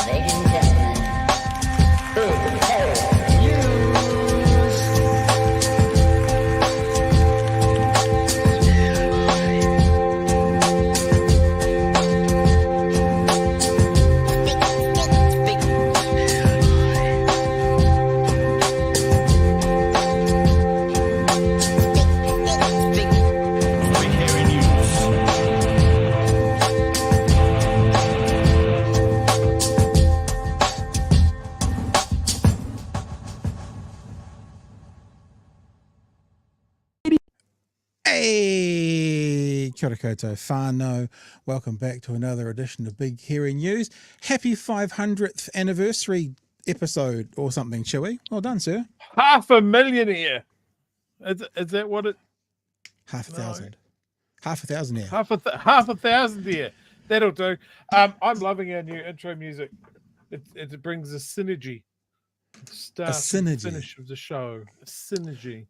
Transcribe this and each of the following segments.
Ladies and gentlemen, big Ferry Hey, kia ora koutou whānau. Welcome back to another edition of Big Hairy News. Happy 500th anniversary episode or something, Chewy. Well done, sir. 500,000 a year. Is that what it? Half a thousand. Half a thousand here. Half a thousand a year. That'll do. I'm loving our new intro music. It brings a synergy. Start A synergy. Finish of the show. A synergy.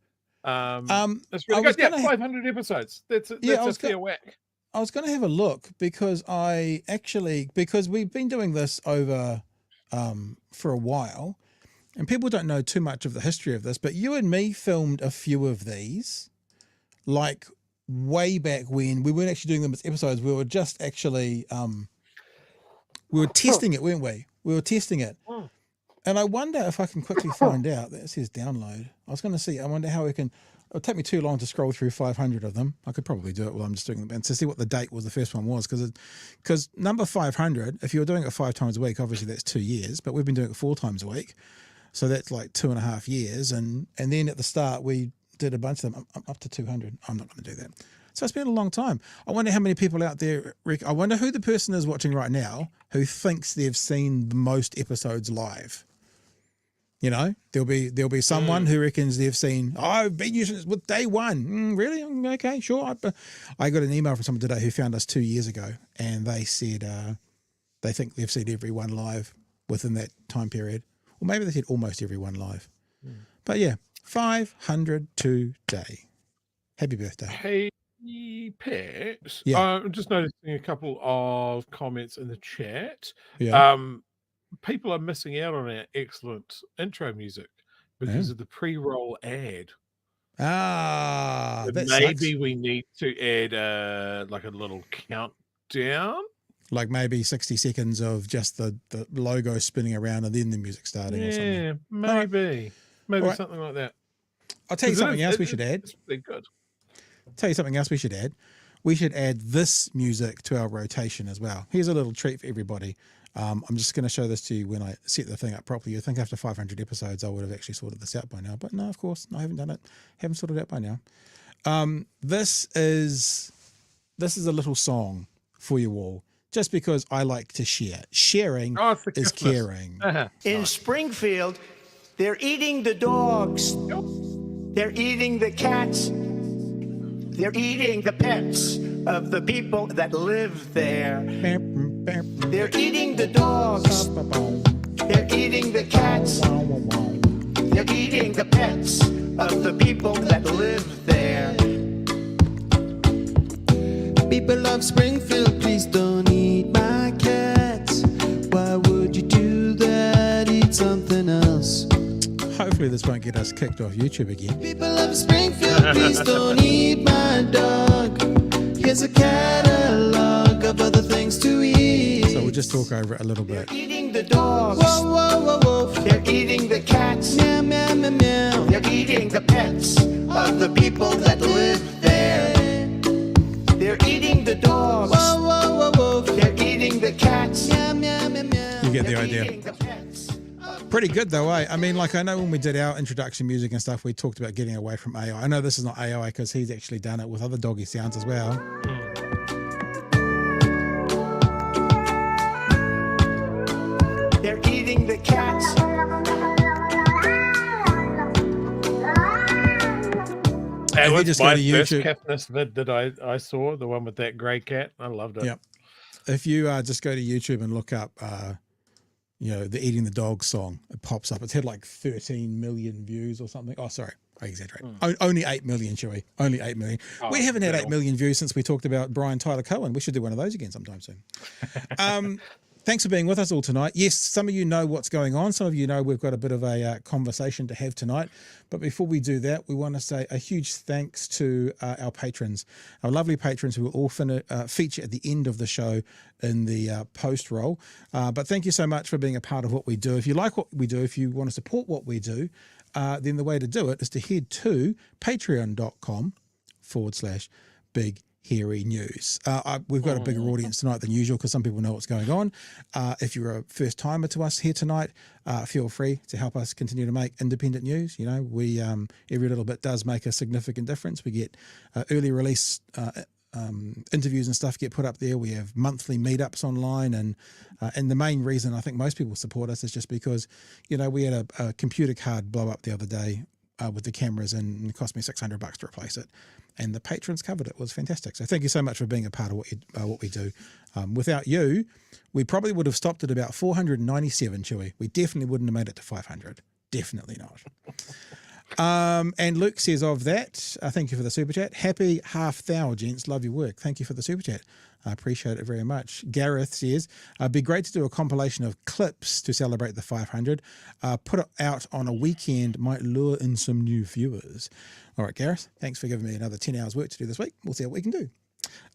That's I really was good. Yeah, gonna 500 episodes. That's a fair whack. I was going to have a look because we've been doing this over for a while, and people don't know too much of the history of this, but you and me filmed a few of these, like way back when we weren't actually doing them as episodes. We were just actually, we were testing it, weren't we? We were testing it. And I wonder if I can quickly find out that it says download. I was going to see, I wonder how we can, it'll take me too long to scroll through 500 of them. I could probably do it while I'm just doing them and to see what the date was the first one was. Because number 500, if you're doing it 5 times a week, obviously that's 2 years, but we've been doing it 4 times a week. So that's like 2.5 years. And then at the start, we did a bunch of them up to 200. I'm not going to do that. So it's been a long time. I wonder how many people out there, I wonder who the person is watching right now who thinks they've seen the most episodes live. You know, there'll be someone who reckons they've seen, I've been using it with day one. Really? Okay, sure. I got an email from someone today who found us 2 years ago, and they said they think they've seen everyone live within that time period. Or maybe they said almost everyone live. But yeah, 500 today. Happy birthday. Hey, Pat. Yeah. I'm just noticing a couple of comments in the chat. Yeah. People are missing out on our excellent intro music because of the pre-roll ad. Ah, that maybe sucks. we need to add like a little countdown. Like maybe 60 seconds of just the logo spinning around and then the music starting or something. Yeah, maybe. Maybe Right. something like that. I'll tell you something else we should add. It's pretty good. Tell you something else we should add. We should add this music to our rotation as well. Here's a little treat for everybody. I'm just going to show this to you when I set the thing up properly. You'd think after 500 episodes, I would have actually sorted this out by now. But no, of course, I haven't done it. Haven't sorted it out by now. This is a little song for you all, just because I like to share. Sharing is caring. In Springfield, they're eating the dogs. They're eating the cats. They're eating the pets of the people that live there. They're eating the dogs. They're eating the cats. They're eating the pets of the people that live there. People of Springfield, please don't eat my cats. Why would you do that? Eat something else. Hopefully this won't get us kicked off YouTube again. People of Springfield, please don't eat my dog. Here's a catalog of other things to eat. So we'll just talk over it a little bit. They're eating the dogs. Whoa, whoa, whoa, whoa. They're eating the cats. Meow, meow, meow, meow. They're eating the pets of the people that live there. They're eating the dogs. Whoa, whoa, whoa, whoa. They're eating the cats. Meow, meow, meow, meow. You get the They're idea. eating the pets. Pretty good though, eh? I mean, like I know when we did our introduction music and stuff, we talked about getting away from AI. I know this is not AI because he's actually done it with other doggy sounds as well. They're eating the cats. That we was just go my to first YouTube- catness vid that I saw, the one with that grey cat. I loved it. Yep. If you just go to YouTube and look up, the Eating the Dog song, it pops up. It's had like 13 million views or something. Oh, sorry. I exaggerate. Only 8 million, Chewy. Only 8 million. We haven't had 8 million views since we talked about Brian Tyler Cohen. We should do one of those again sometime soon. Thanks for being with us all tonight. Yes, some of you know what's going on. Some of you know we've got a bit of a conversation to have tonight. But before we do that, we want to say a huge thanks to our patrons, our lovely patrons who will all feature at the end of the show in the post roll. But thank you so much for being a part of what we do. If you like what we do, if you want to support what we do, then the way to do it is to head to patreon.com/Big Hairy News. We've got a bigger audience tonight than usual because some people know what's going on. If you're a first timer to us here tonight, feel free to help us continue to make independent news. You know, we every little bit does make a significant difference. We get early release interviews and stuff get put up there. We have monthly meetups online, and the main reason I think most people support us is just because, you know, we had a computer card blow up the other day with the cameras, and it cost me $600 to replace it. And the patrons covered it. It was fantastic. So thank you so much for being a part of what we do. Without you, we probably would have stopped at about 497, Chewy. We definitely wouldn't have made it to 500. Definitely not. And Luke says of that, thank you for the super chat. Happy half thou, gents. Love your work. Thank you for the super chat. I appreciate it very much. Gareth says, it'd be great to do a compilation of clips to celebrate the 500. Put it out on a weekend, might lure in some new viewers. All right, Gareth, thanks for giving me another 10 hours work to do this week. We'll see what we can do.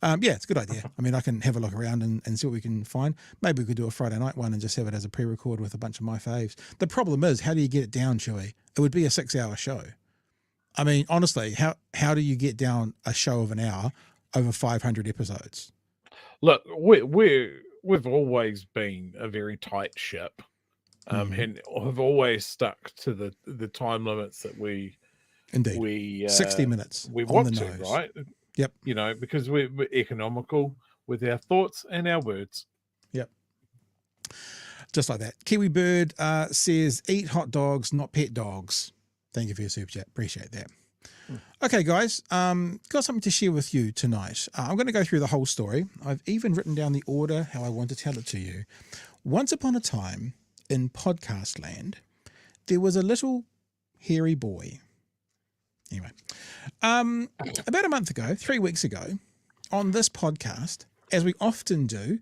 Yeah, it's a good idea. I mean, I can have a look around and see what we can find. Maybe we could do a Friday night one and just have it as a pre-record with a bunch of my faves. The problem is, how do you get it down, Chewy? It would be a 6-hour show. I mean, honestly, how do you get down a show of an hour over 500 episodes? Look, we've always been a very tight ship, and have always stuck to the time limits that we 60 minutes we on want the to, nose. right? Yep. You know, because we're economical with our thoughts and our words. Yep. Just like that. Kiwi Bird says, eat hot dogs, not pet dogs. Thank you for your super chat. Appreciate that. Okay, guys, got something to share with you tonight. I'm going to go through the whole story. I've even written down the order how I want to tell it to you. Once upon a time in podcast land, there was a little hairy boy. Anyway, about a month ago, 3 weeks ago, on this podcast, as we often do,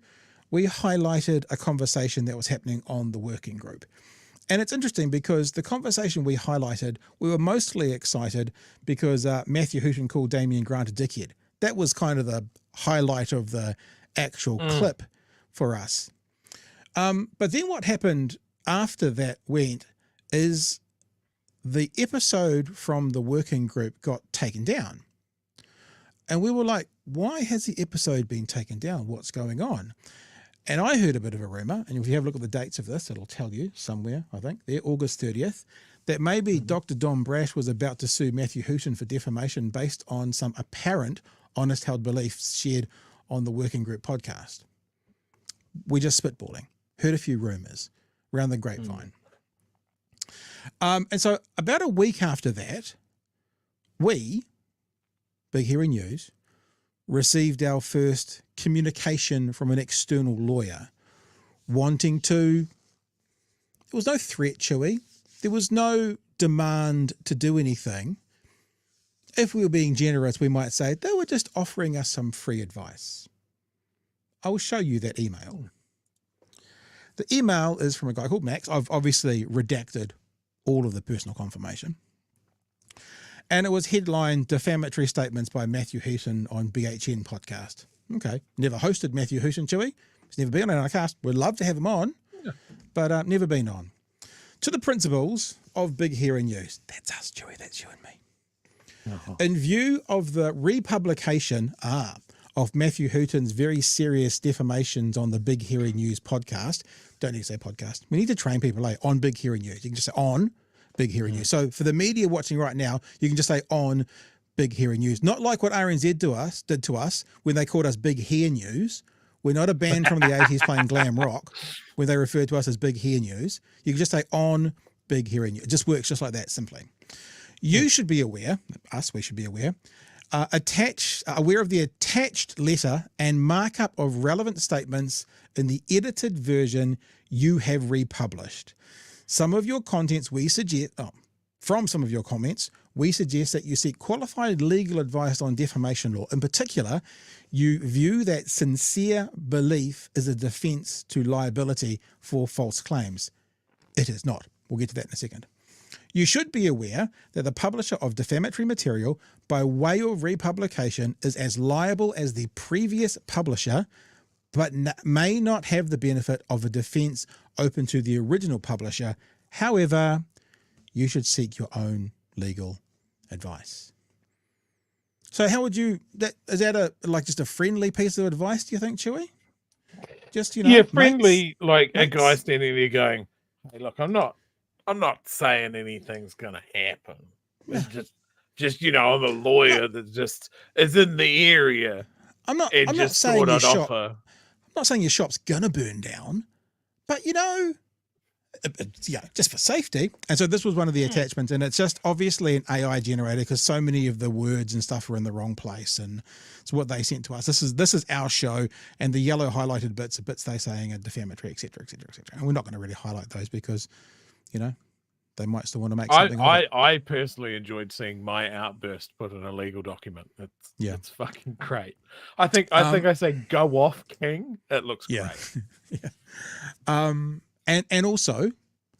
we highlighted a conversation that was happening on the working group. And it's interesting because the conversation we highlighted, we were mostly excited because Matthew Hooton called Damien Grant a dickhead. That was kind of the highlight of the actual clip for us. But then what happened after that went is the episode from the working group got taken down. And we were like, why has the episode been taken down? What's going on? And I heard a bit of a rumor, and if you have a look at the dates of this, it'll tell you somewhere, I think, there, August 30th, that maybe Dr. Don Brash was about to sue Matthew Hooton for defamation based on some apparent honest-held beliefs shared on the Working Group podcast. We just spitballing, heard a few rumors around the grapevine. And so about a week after that, we, Big Hairy News, received our first communication from an external lawyer wanting to, there was no threat, Chewy. There was no demand to do anything. If we were being generous, we might say they were just offering us some free advice. I will show you that email. The email is from a guy called Max. I've obviously redacted all of the personal confirmation. And it was headlined Defamatory Statements by Matthew Hooton on BHN podcast. Okay. Never hosted Matthew Hooton, Chewy. He's never been on our cast. We'd love to have him on, but never been on. To the principles of Big Hairy News. That's us, Chewy. That's you and me. In view of the republication of Matthew Hooton's very serious defamations on the Big Hairy News podcast, don't need to say podcast. We need to train people on Big Hairy News. You can just say on Big Hairy News. So for the media watching right now, you can just say on Big Hairy News. Not like what RNZ did to us when they called us Big Hair News. We're not a band from the 80s playing glam rock when they referred to us as Big Hair News. You can just say on Big Hairy News. It just works just like that, simply. You should be aware, we should be aware, aware of the attached letter and markup of relevant statements in the edited version you have republished. Some of your contents we suggest, from some of your comments, we suggest that you seek qualified legal advice on defamation law. In particular, you view that sincere belief is a defence to liability for false claims. It is not. We'll get to that in a second. You should be aware that the publisher of defamatory material by way of republication is as liable as the previous publisher, but may not have the benefit of a defence open to the original publisher. However, you should seek your own legal advice. So how would you, is that just a friendly piece of advice, do you think, Chewy? Just, yeah, friendly, mates. A guy standing there going, hey, look, I'm not saying anything's going to happen. It's just, I'm a lawyer that just is in the area. I'm not saying your shop's going to burn down, but just for safety. And so this was one of the attachments, and it's just obviously an AI generator because so many of the words and stuff are in the wrong place, and it's what they sent to us. This is our show, and the yellow highlighted bits are bits they saying are defamatory, etc., etc., etc. And we're not going to really highlight those because, they might still want to make something of it. I personally enjoyed seeing my outburst put in a legal document. It's fucking great. I think I say go off, King. It looks great. Yeah. And also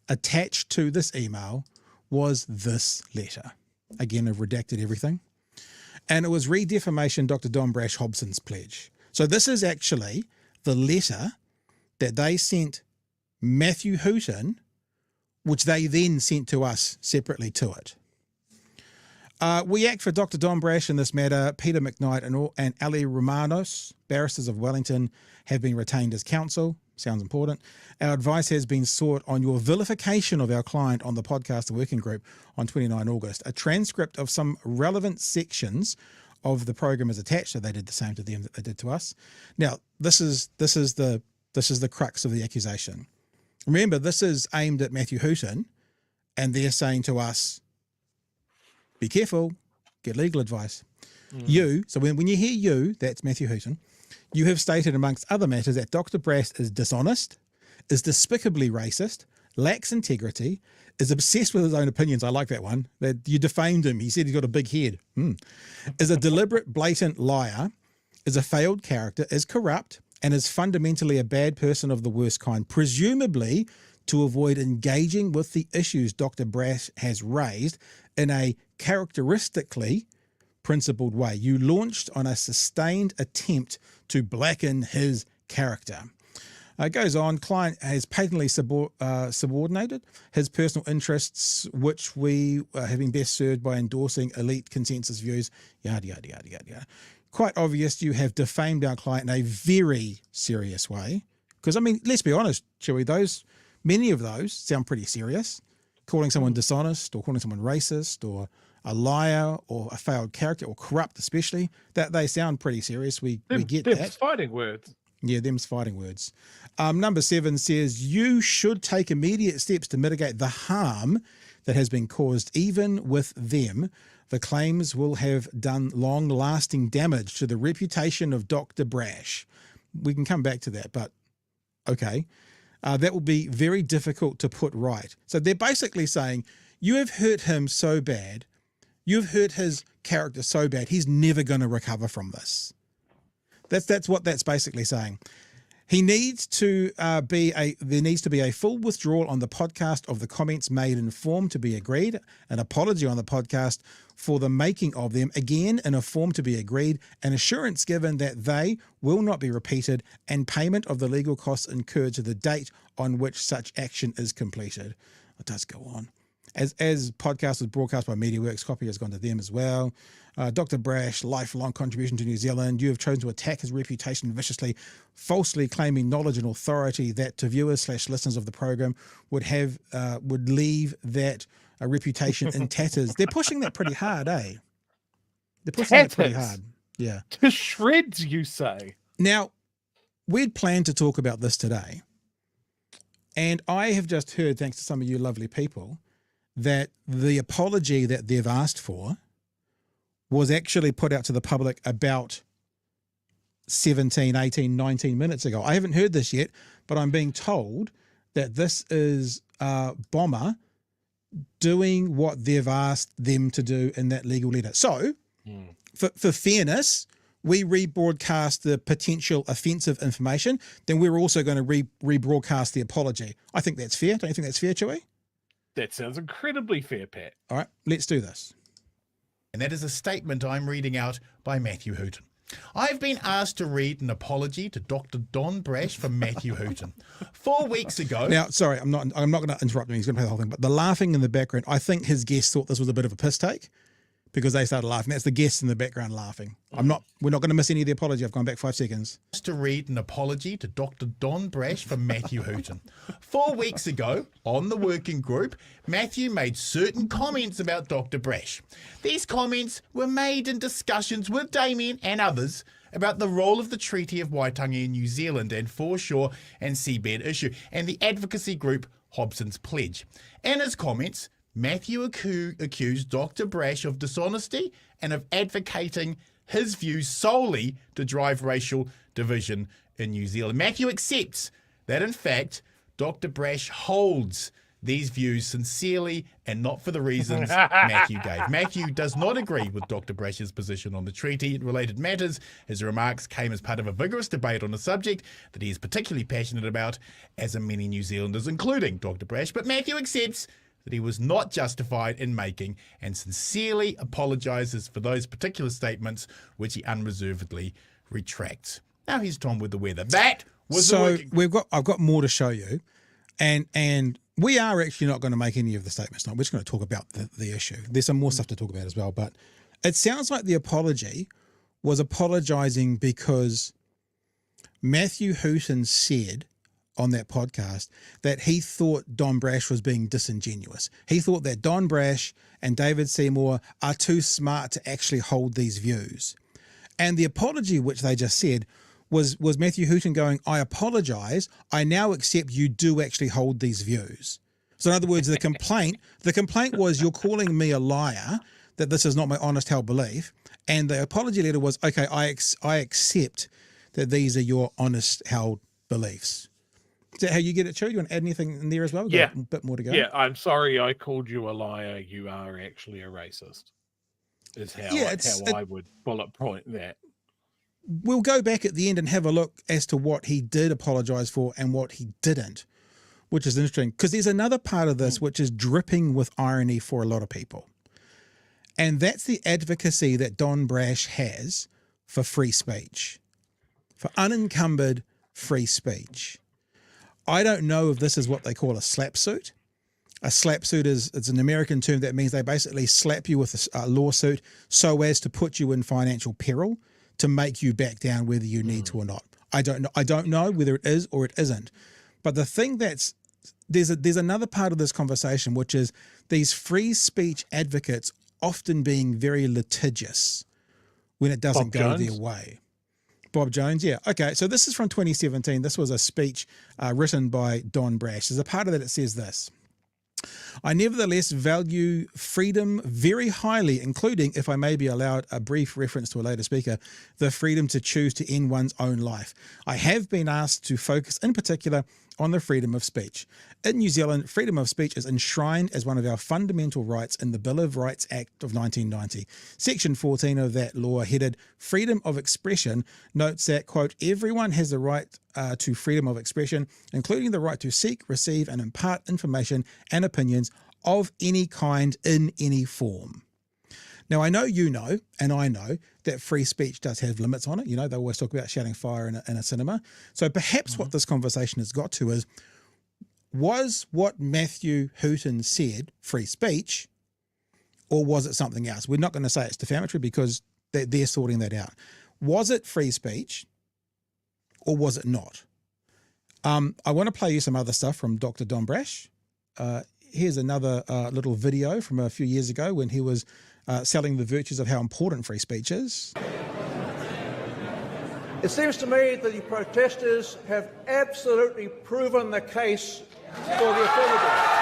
attached to this email was this letter. Again, I've redacted everything. And it was re-defamation Dr. Don Brash Hobson's pledge. So this is actually the letter that they sent Matthew Hooton, which they then sent to us separately to it. We act for Dr. Don Brash in this matter. Peter McKnight and Ali Romanos, barristers of Wellington, have been retained as counsel. Sounds important. Our advice has been sought on your vilification of our client on the podcast working group on 29 August. A transcript of some relevant sections of the program is attached, so they did the same to them that they did to us. Now, this is the crux of the accusation. Remember, this is aimed at Matthew Hooton, and they're saying to us, be careful, get legal advice. So when you hear you, that's Matthew Hooton, you have stated amongst other matters that Dr. Brash is dishonest, is despicably racist, lacks integrity, is obsessed with his own opinions. I like that one. That you defamed him. He said he's got a big head. Is a deliberate, blatant liar, is a failed character, is corrupt, and is fundamentally a bad person of the worst kind, presumably to avoid engaging with the issues Dr. Brash has raised in a characteristically principled way. You launched on a sustained attempt to blacken his character. It goes on, client has patently subordinated his personal interests, which we have been best served by endorsing elite consensus views, yada, yada, yada, yada, yada. Quite obvious you have defamed our client in a very serious way. Because, let's be honest, Chewy, many of those sound pretty serious. Calling someone dishonest or calling someone racist or a liar or a failed character or corrupt especially, that they sound pretty serious. We get that. Them's fighting words. Yeah, them's fighting words. Number 7 says, you should take immediate steps to mitigate the harm that has been caused. Even with them, the claims will have done long-lasting damage to the reputation of Dr. Brash. We can come back to that, but okay. That will be very difficult to put right. So they're basically saying, you have hurt him so bad, you've hurt his character so bad, he's never going to recover from this. That's what that's basically saying. He needs to there needs to be a full withdrawal on the podcast of the comments made in form to be agreed, an apology on the podcast for the making of them, again in a form to be agreed, an assurance given that they will not be repeated, and payment of the legal costs incurred to the date on which such action is completed. It does go on. As podcast was broadcast by MediaWorks, copy has gone to them as well. Dr. Brash, lifelong contribution to New Zealand. You have chosen to attack his reputation viciously, falsely claiming knowledge and authority that to viewers/listeners of the program would leave that reputation in tatters. They're pushing that pretty hard, eh? They're pushing that pretty hard. Yeah. To shreds, you say. Now, we'd planned to talk about this today, and I have just heard, thanks to some of you lovely people, that the apology that they've asked for was actually put out to the public about 17, 18, 19 minutes ago. I haven't heard this yet, but I'm being told that this is Bomber doing what they've asked them to do in that legal letter. So, for fairness, we rebroadcast the potential offensive information, then we're also going to rebroadcast the apology. I think that's fair. Don't you think that's fair, Chewy? That sounds incredibly fair, Pat. All right, let's do this. And that is a statement I'm reading out by Matthew Hooton. I've been asked to read an apology to Dr. Don Brash from Matthew Hooton. 4 weeks ago... Now, sorry, I'm not going to interrupt him. He's going to play the whole thing. But the laughing in the background, I think his guests thought this was a bit of a piss take because they started laughing. That's the guests in the background laughing. We're not going to miss any of the apology. I've gone back 5 seconds. To read an apology to Dr. Don Brash from Matthew Hooton. 4 weeks ago, on the working group, Matthew made certain comments about Dr. Brash. These comments were made in discussions with Damien and others about the role of the Treaty of Waitangi in New Zealand and foreshore and seabed issue, and the advocacy group Hobson's Pledge. In his comments, Matthew accused Dr. Brash of dishonesty and of advocating his views solely to drive racial division in New Zealand. Matthew accepts that, in fact, Dr. Brash holds these views sincerely and not for the reasons Matthew gave. Matthew does not agree with Dr. Brash's position on the treaty and related matters. His remarks came as part of a vigorous debate on a subject that he is particularly passionate about, as are many New Zealanders, including Dr. Brash. But Matthew accepts that he was not justified in making and sincerely apologises for those particular statements which he unreservedly retracts. Now he's Tom with the weather. That was so the working... I've got more to show you, and we are actually not going to make any of the statements tonight. We're just going to talk about the issue. There's some more stuff to talk about as well, but it sounds like the apology was apologising because Matthew Hooton said on that podcast that he thought Don Brash was being disingenuous. He thought that Don Brash and David Seymour are too smart to actually hold these views. And the apology which they just said was Matthew Hooton going, I apologise, I now accept you do actually hold these views. So in other words, the complaint was you're calling me a liar, that this is not my honest held belief. And the apology letter was, okay, I accept that these are your honest held beliefs. Is that how you get it, Chu? You want to add anything in there as well? We've got a bit more to go. Yeah, I'm sorry I called you a liar. You are actually a racist. Is how I would bullet point that. We'll go back at the end and have a look as to what he did apologise for and what he didn't, which is interesting because there's another part of this which is dripping with irony for a lot of people. And that's the advocacy that Don Brash has for free speech, for unencumbered free speech. I don't know if this is what they call a slap suit. A slap suit it's an American term that means they basically slap you with a lawsuit so as to put you in financial peril to make you back down whether you need to or not. I don't know whether it is or it isn't. But the thing there's another part of this conversation, which is these free speech advocates often being very litigious when it doesn't go their way. Bob Jones, yeah. Okay, so this is from 2017. This was a speech written by Don Brash. There's a part of it that says this. I nevertheless value freedom very highly, including, if I may be allowed a brief reference to a later speaker, the freedom to choose to end one's own life. I have been asked to focus in particular on the freedom of speech. In New Zealand, freedom of speech is enshrined as one of our fundamental rights in the Bill of Rights Act of 1990. Section 14 of that law, headed Freedom of Expression, notes that, quote, everyone has the right to freedom of expression, including the right to seek, receive, and impart information and opinions of any kind in any form. Now, I know you know, and I know, that free speech does have limits on it. You know, they always talk about shouting fire in a cinema. So perhaps what this conversation has got to is, was what Matthew Hooton said free speech, or was it something else? We're not going to say it's defamatory because they're sorting that out. Was it free speech, or was it not? I want to play you some other stuff from Dr. Don Brash. Here's another little video from a few years ago when he was selling the virtues of how important free speech is. It seems to me that the protesters have absolutely proven the case for the affirmative.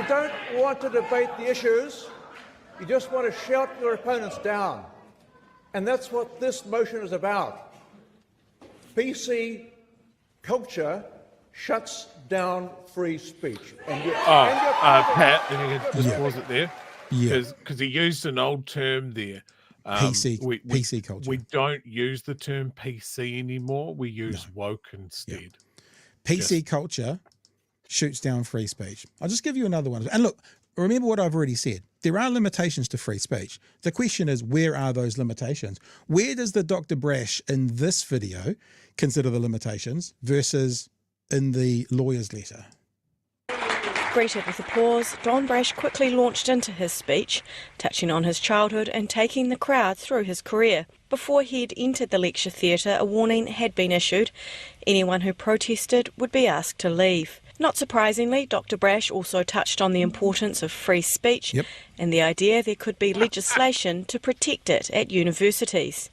don't want to debate the issues. You just want to shout your opponents down. And that's what this motion is about. PC culture shuts down free speech. Pat, if you could just Yeah. pause it there. Yeah. Because he used an old term there. PC culture. We don't use the term PC anymore. We use woke instead. PC culture shoots down free speech. I'll just give you another one. And look, remember what I've already said. There are limitations to free speech. The question is, where are those limitations? Where does the Dr. Brash in this video consider the limitations versus in the lawyer's letter? Greeted with applause, Don Brash quickly launched into his speech, touching on his childhood and taking the crowd through his career. Before he'd entered the lecture theatre, a warning had been issued. Anyone who protested would be asked to leave. Not surprisingly, Dr. Brash also touched on the importance of free speech and the idea there could be legislation to protect it at universities.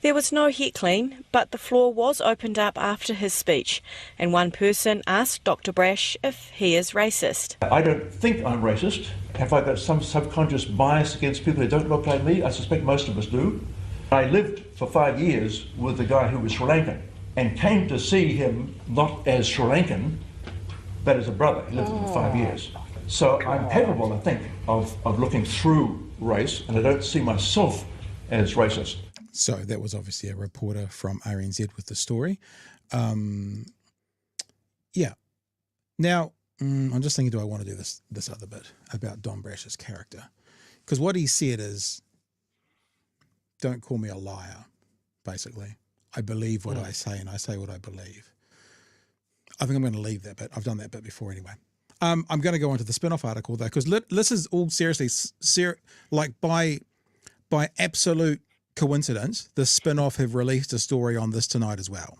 There was no heckling, but the floor was opened up after his speech, and one person asked Dr. Brash if he is racist. I don't think I'm racist. Have I got some subconscious bias against people who don't look like me? I suspect most of us do. I lived for 5 years with a guy who was Sri Lankan and came to see him not as Sri Lankan, but as a brother. He lived with him for 5 years. So I'm capable, I think, of looking through race, and I don't see myself as racist. So that was obviously a reporter from RNZ with the story. Yeah. Now, I'm just thinking, do I want to do this other bit about Don Brash's character? Because what he said is, don't call me a liar, basically. I believe what I say, and I say what I believe. I think I'm going to leave that bit. I've done that bit before anyway. I'm going to go on to the spin-off article, though, because this is all seriously, like by absolute coincidence, the spin-off have released a story on this tonight as well.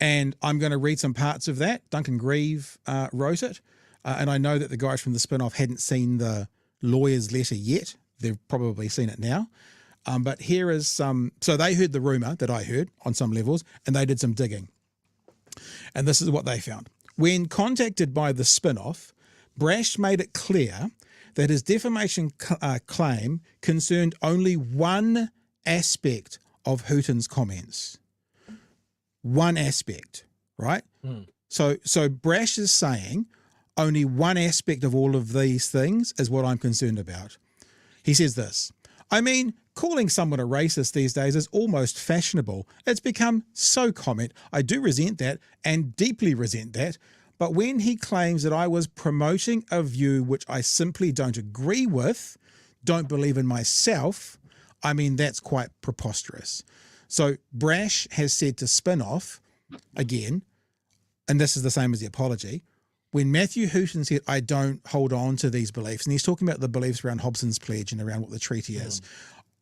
And I'm going to read some parts of that. Duncan Grieve wrote it. And I know that the guys from the spin-off hadn't seen the lawyer's letter yet. They've probably seen it now. But here is some, so they heard the rumor that I heard on some levels, and they did some digging. And this is what they found. When contacted by the spin-off, Brash made it clear that his defamation claim concerned only one aspect of Houghton's comments. One aspect, right? So Brash is saying only one aspect of all of these things is what I'm concerned about. He says this, I mean, calling someone a racist these days is almost fashionable. It's become so common. I do resent that and deeply resent that. But when he claims that I was promoting a view which I simply don't agree with, don't believe in myself, I mean, that's quite preposterous. So Brash has said to spin-off, again, and this is the same as the apology, when Matthew Houghton said, I don't hold on to these beliefs, and he's talking about the beliefs around Hobson's Pledge and around what the treaty is,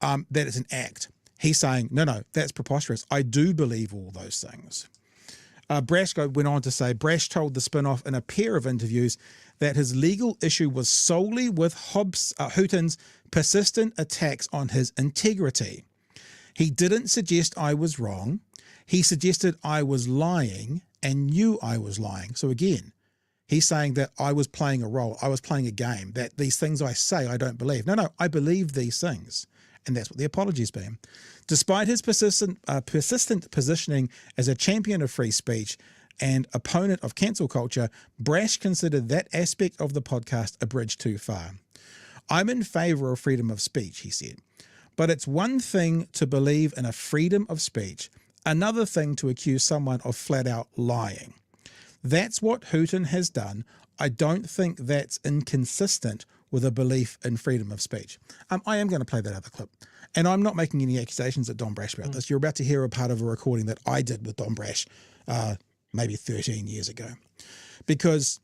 that it's an act. He's saying, no, that's preposterous. I do believe all those things. Brash went on to say, Brash told the spin-off in a pair of interviews that his legal issue was solely with Houghton's persistent attacks on his integrity. He didn't suggest I was wrong. He suggested I was lying and knew I was lying. So again, he's saying that I was playing a role. I was playing a game, that these things I say I don't believe. No, I believe these things. And that's what the apology's been. Despite his persistent positioning as a champion of free speech and opponent of cancel culture, Brash considered that aspect of the podcast a bridge too far. I'm in favour of freedom of speech, he said. But it's one thing to believe in a freedom of speech, another thing to accuse someone of flat out lying. That's what Houghton has done. I don't think that's inconsistent with a belief in freedom of speech. I am going to play that other clip. And I'm not making any accusations at Don Brash about this. You're about to hear a part of a recording that I did with Don Brash maybe 13 years ago. Because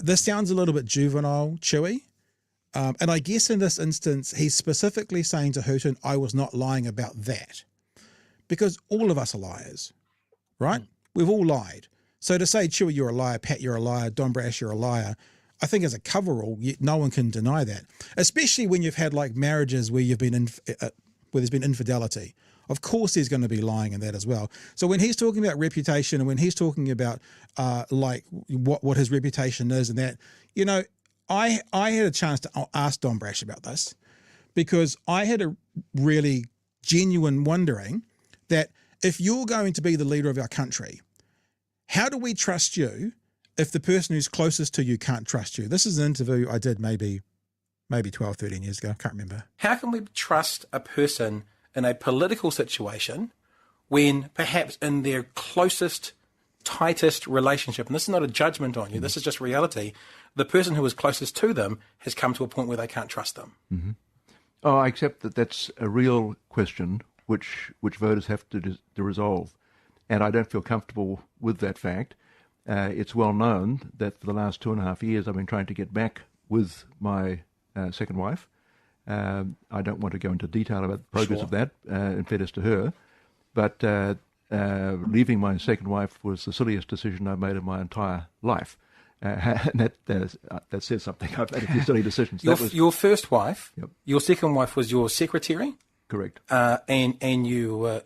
this sounds a little bit juvenile, chewy. And I guess in this instance, he's specifically saying to Houghton, I was not lying about that. Because all of us are liars, right? We've all lied. So to say, Chewy, you're a liar, Pat, you're a liar, Don Brash, you're a liar, I think as a coverall, no one can deny that. Especially when you've had like marriages where you've been where there's been infidelity. Of course there's going to be lying in that as well. So when he's talking about reputation and when he's talking about like what his reputation is and that, you know, I had a chance to ask Don Brash about this because I had a really genuine wondering that if you're going to be the leader of our country, how do we trust you if the person who's closest to you can't trust you? This is an interview I did maybe 12, 13 years ago. I can't remember. How can we trust a person in a political situation when perhaps in their closest, tightest relationship, and this is not a judgment on you, this is just reality, the person who is closest to them has come to a point where they can't trust them? Mm-hmm. Oh, I accept that that's a real question which voters have to resolve. And I don't feel comfortable with that fact. It's well known that for the last 2.5 years I've been trying to get back with my second wife. I don't want to go into detail about the progress of that, in fairness to her, but leaving my second wife was the silliest decision I've made in my entire life. And that says something. I've made a few silly decisions. Your first wife, Yep. Your second wife was your secretary? Correct. And you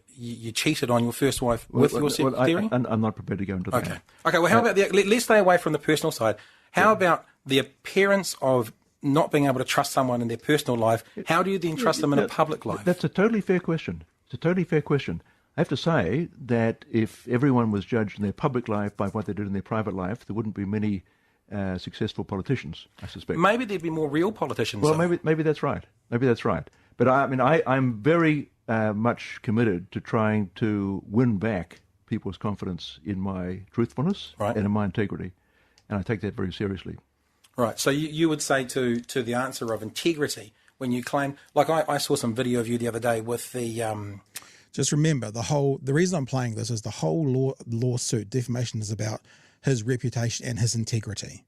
cheated on your first wife with your secretary? I'm not prepared to go into that. Okay. Well, how about let's stay away from the personal side. How about the appearance of not being able to trust someone in their personal life? How do you then trust them in a public life? That's a totally fair question. It's a totally fair question. I have to say that if everyone was judged in their public life by what they did in their private life, there wouldn't be many successful politicians, I suspect. Maybe there'd be more real politicians. Well, though. maybe that's right. Maybe that's right. But I'm very much committed to trying to win back people's confidence in my truthfulness and in my integrity, and I take that very seriously. Right. So you would say to the answer of integrity when you claim, like I saw some video of you the other day with the. Just remember the reason I'm playing this is the whole lawsuit defamation is about his reputation and his integrity,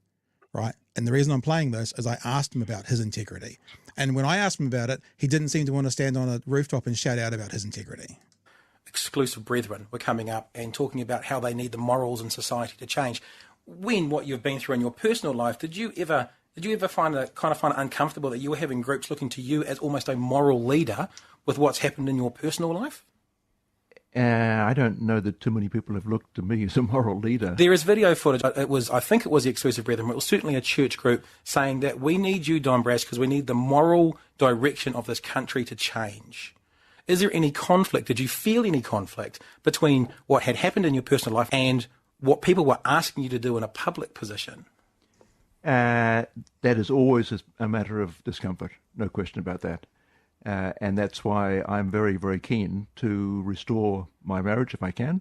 right? And the reason I'm playing this is I asked him about his integrity. And when I asked him about it, he didn't seem to want to stand on a rooftop and shout out about his integrity. Exclusive brethren were coming up and talking about how they need the morals in society to change. When what you've been through in your personal life, did you ever find it uncomfortable that you were having groups looking to you as almost a moral leader with what's happened in your personal life? I don't know that too many people have looked to me as a moral leader. There is video footage. I think it was the Exclusive Brethren. It was certainly a church group saying that we need you, Don Brash, because we need the moral direction of this country to change. Is there any conflict? Did you feel any conflict between what had happened in your personal life and what people were asking you to do in a public position? That is always a matter of discomfort, no question about that. And that's why I'm very, very keen to restore my marriage if I can,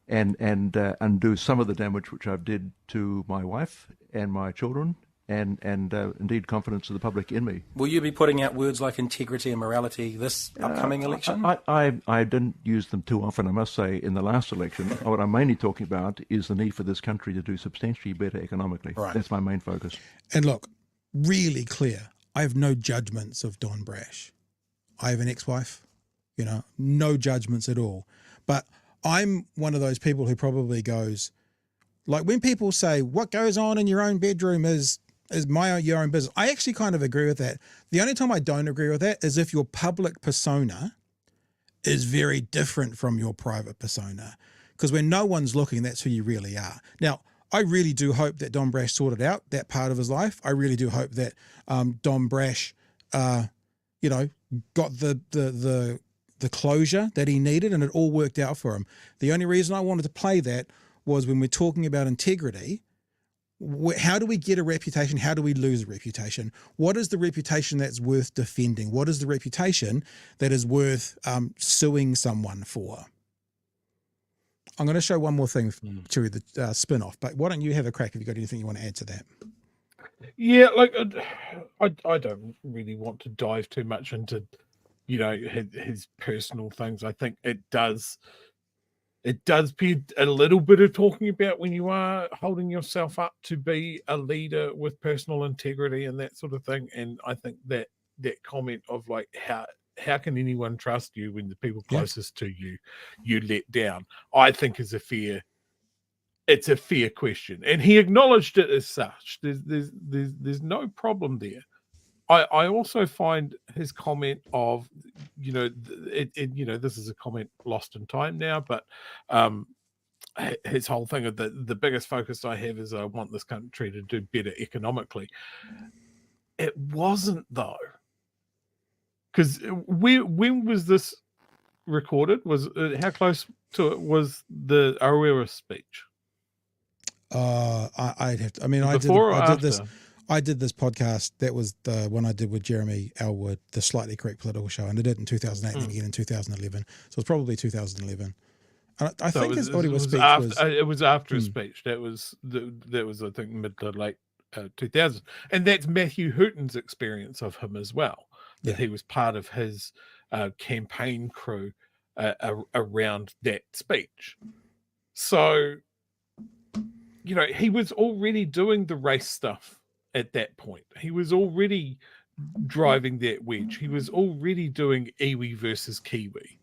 and undo some of the damage which I've did to my wife and my children, and indeed confidence of the public in me. Will you be putting out words like integrity and morality this upcoming election? I didn't use them too often, I must say, in the last election. What I'm mainly talking about is the need for this country to do substantially better economically. Right. That's my main focus. And look, really clear, I have no judgments of Don Brash. I have an ex-wife, no judgments at all. But I'm one of those people who probably goes, like when people say, what goes on in your own bedroom is your own business. I actually kind of agree with that. The only time I don't agree with that is if your public persona is very different from your private persona. Because when no one's looking, that's who you really are. Now, I really do hope that Don Brash sorted out that part of his life. I really do hope that Don Brash, got the closure that he needed and it all worked out for him. The only reason I wanted to play that was when we're talking about integrity, how do we get a reputation? How do we lose a reputation? What is the reputation that's worth defending? What is the reputation that is worth suing someone for? I'm going to show one more thing to the spin-off, but why don't you have a crack if you've got anything you want to add to that? Yeah, like I don't really want to dive too much into, his personal things. I think it does be a little bit of talking about when you are holding yourself up to be a leader with personal integrity and that sort of thing. And I think that comment of like how can anyone trust you when the people closest to you let down, I think is a fair question, and he acknowledged it as such. There's no problem there. I also find his comment of, this is a comment lost in time now, but his whole thing of the biggest focus I have is I want this country to do better economically. It wasn't, though, because when was this recorded? Was how close to it was the Aurora speech? I'd have to. I mean, Before I or did this. after? I did this podcast. That was the one I did with Jeremy Elwood, the Slightly Correct Political Show, and I did it in 2008 and again in 2011. So it's probably 2011. And I So think his audio speech after, was. it was after his speech. That was I think mid to late 2000s, and that's Matthew Hooton's experience of him as well. That he was part of his campaign crew around that speech. So, he was already doing the race stuff at that point. He was already driving that wedge. He was already doing iwi versus Kiwi.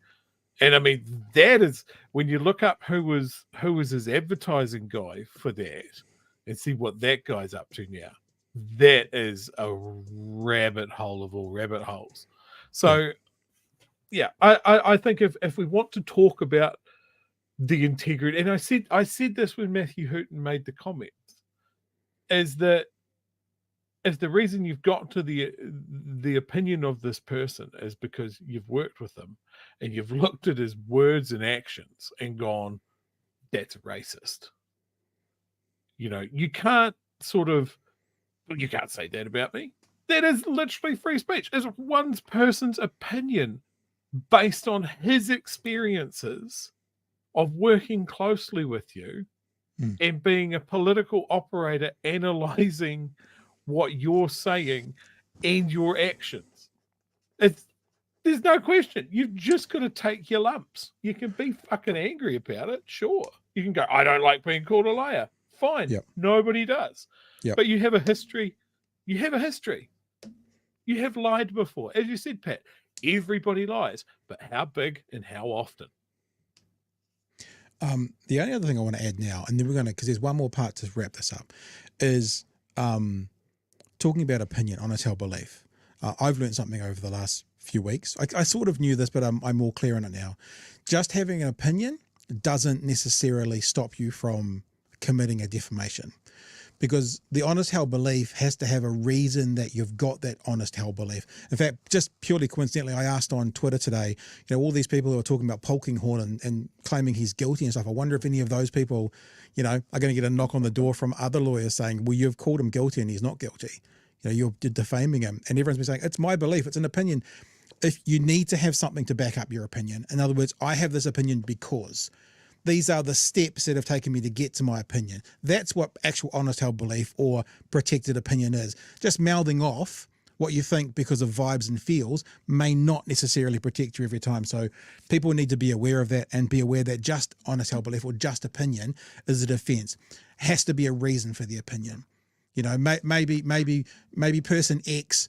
And I mean, that is, when you look up who was his advertising guy for that and see what that guy's up to now, that is a rabbit hole of all rabbit holes. So, I think if we want to talk about the integrity, and I said this when Matthew Hooton made the comments, is that if the reason you've got to the opinion of this person is because you've worked with them and you've looked at his words and actions and gone, that's racist. You can't you can't say that about me. That is literally free speech. It's one person's opinion based on his experiences of working closely with you and being a political operator, analyzing what you're saying and your actions. There's no question. You've just got to take your lumps. You can be fucking angry about it, sure. You can go, I don't like being called a liar. Fine. Yep. Nobody does. Yep. But you have a history. You have a history. You have lied before. As you said, Pat, everybody lies. But how big and how often? The only other thing I want to add now, and then we're going to, because there's one more part to wrap this up, is talking about opinion, honest held belief. I've learned something over the last few weeks. I sort of knew this, but I'm more clear on it now. Just having an opinion doesn't necessarily stop you from committing a defamation, because the honest held belief has to have a reason that you've got that honest held belief. In fact, just purely coincidentally, I asked on Twitter today, all these people who are talking about Polkinghorne and claiming he's guilty and stuff. I wonder if any of those people, are going to get a knock on the door from other lawyers saying, well, you've called him guilty and he's not guilty. You're defaming him. And everyone's been saying, it's my belief, it's an opinion. If you need to have something to back up your opinion, in other words, I have this opinion because these are the steps that have taken me to get to my opinion. That's what actual honest held belief or protected opinion is. Just mouthing off what you think because of vibes and feels may not necessarily protect you every time. So people need to be aware of that and be aware that just honest held belief or just opinion is a defense. Has to be a reason for the opinion. Maybe person X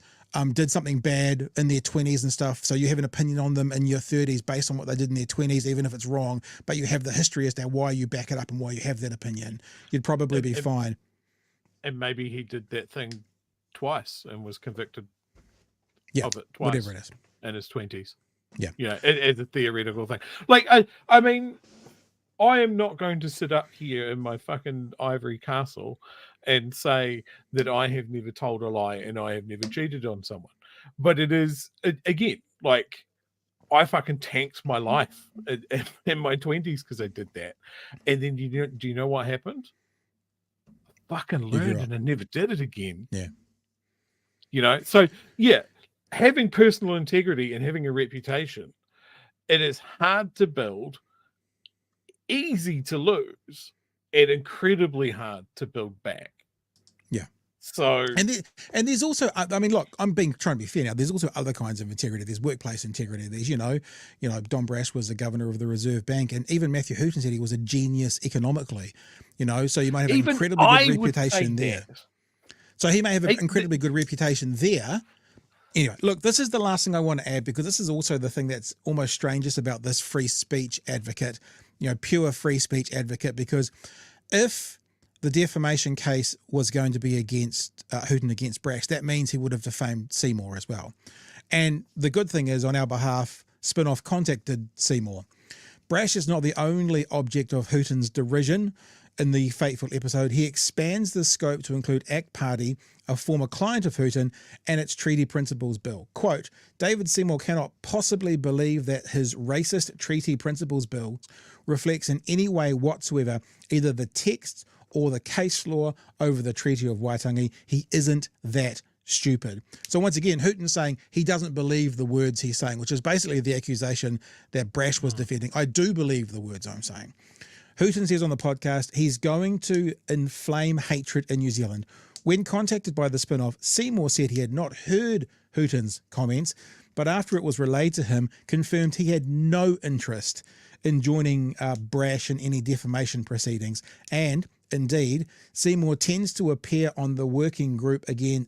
did something bad in their 20s and stuff, so you have an opinion on them in your 30s based on what they did in their 20s, even if it's wrong, but you have the history as to why you back it up and why you have that opinion. You'd probably be fine. And maybe he did that thing twice and was convicted of it twice. Whatever it is. In his 20s. Yeah. As a theoretical thing. I mean, I am not going to sit up here in my fucking ivory castle and say that I have never told a lie and I have never cheated on someone. But it is, again, I fucking tanked my life in my 20s because I did that. And then do you know what happened? I fucking learned and I never did it again. Yeah. So yeah, having personal integrity and having a reputation, it is hard to build, easy to lose, and incredibly hard to build back. Yeah. So and there's also, I mean, look, I'm trying to be fair now. There's also other kinds of integrity. There's workplace integrity. There's, Don Brash was the governor of the Reserve Bank, and even Matthew Hooton said he was a genius economically. So you might have an incredibly good reputation there. So he may have an incredibly good reputation there. Anyway, look, this is the last thing I want to add, because this is also the thing that's almost strangest about this free speech advocate, pure free speech advocate, because if the defamation case was going to be against Hooton against Brash, that means he would have defamed Seymour as well. And the good thing is, on our behalf, Spinoff contacted Seymour. Brash is not the only object of Hooton's derision in the fateful episode. He expands the scope to include ACT Party, a former client of Hooton, and its Treaty Principles Bill. Quote, David Seymour cannot possibly believe that his racist Treaty Principles Bill reflects in any way whatsoever either the text or the case law over the Treaty of Waitangi. He isn't that stupid. So once again, Hooton's saying he doesn't believe the words he's saying, which is basically the accusation that Brash was defending. I do believe the words I'm saying. Hooton says on the podcast he's going to inflame hatred in New Zealand. When contacted by the spin-off, Seymour said he had not heard Hooton's comments, but after it was relayed to him, confirmed he had no interest in joining Brash in any defamation proceedings. And indeed, Seymour tends to appear on the working group again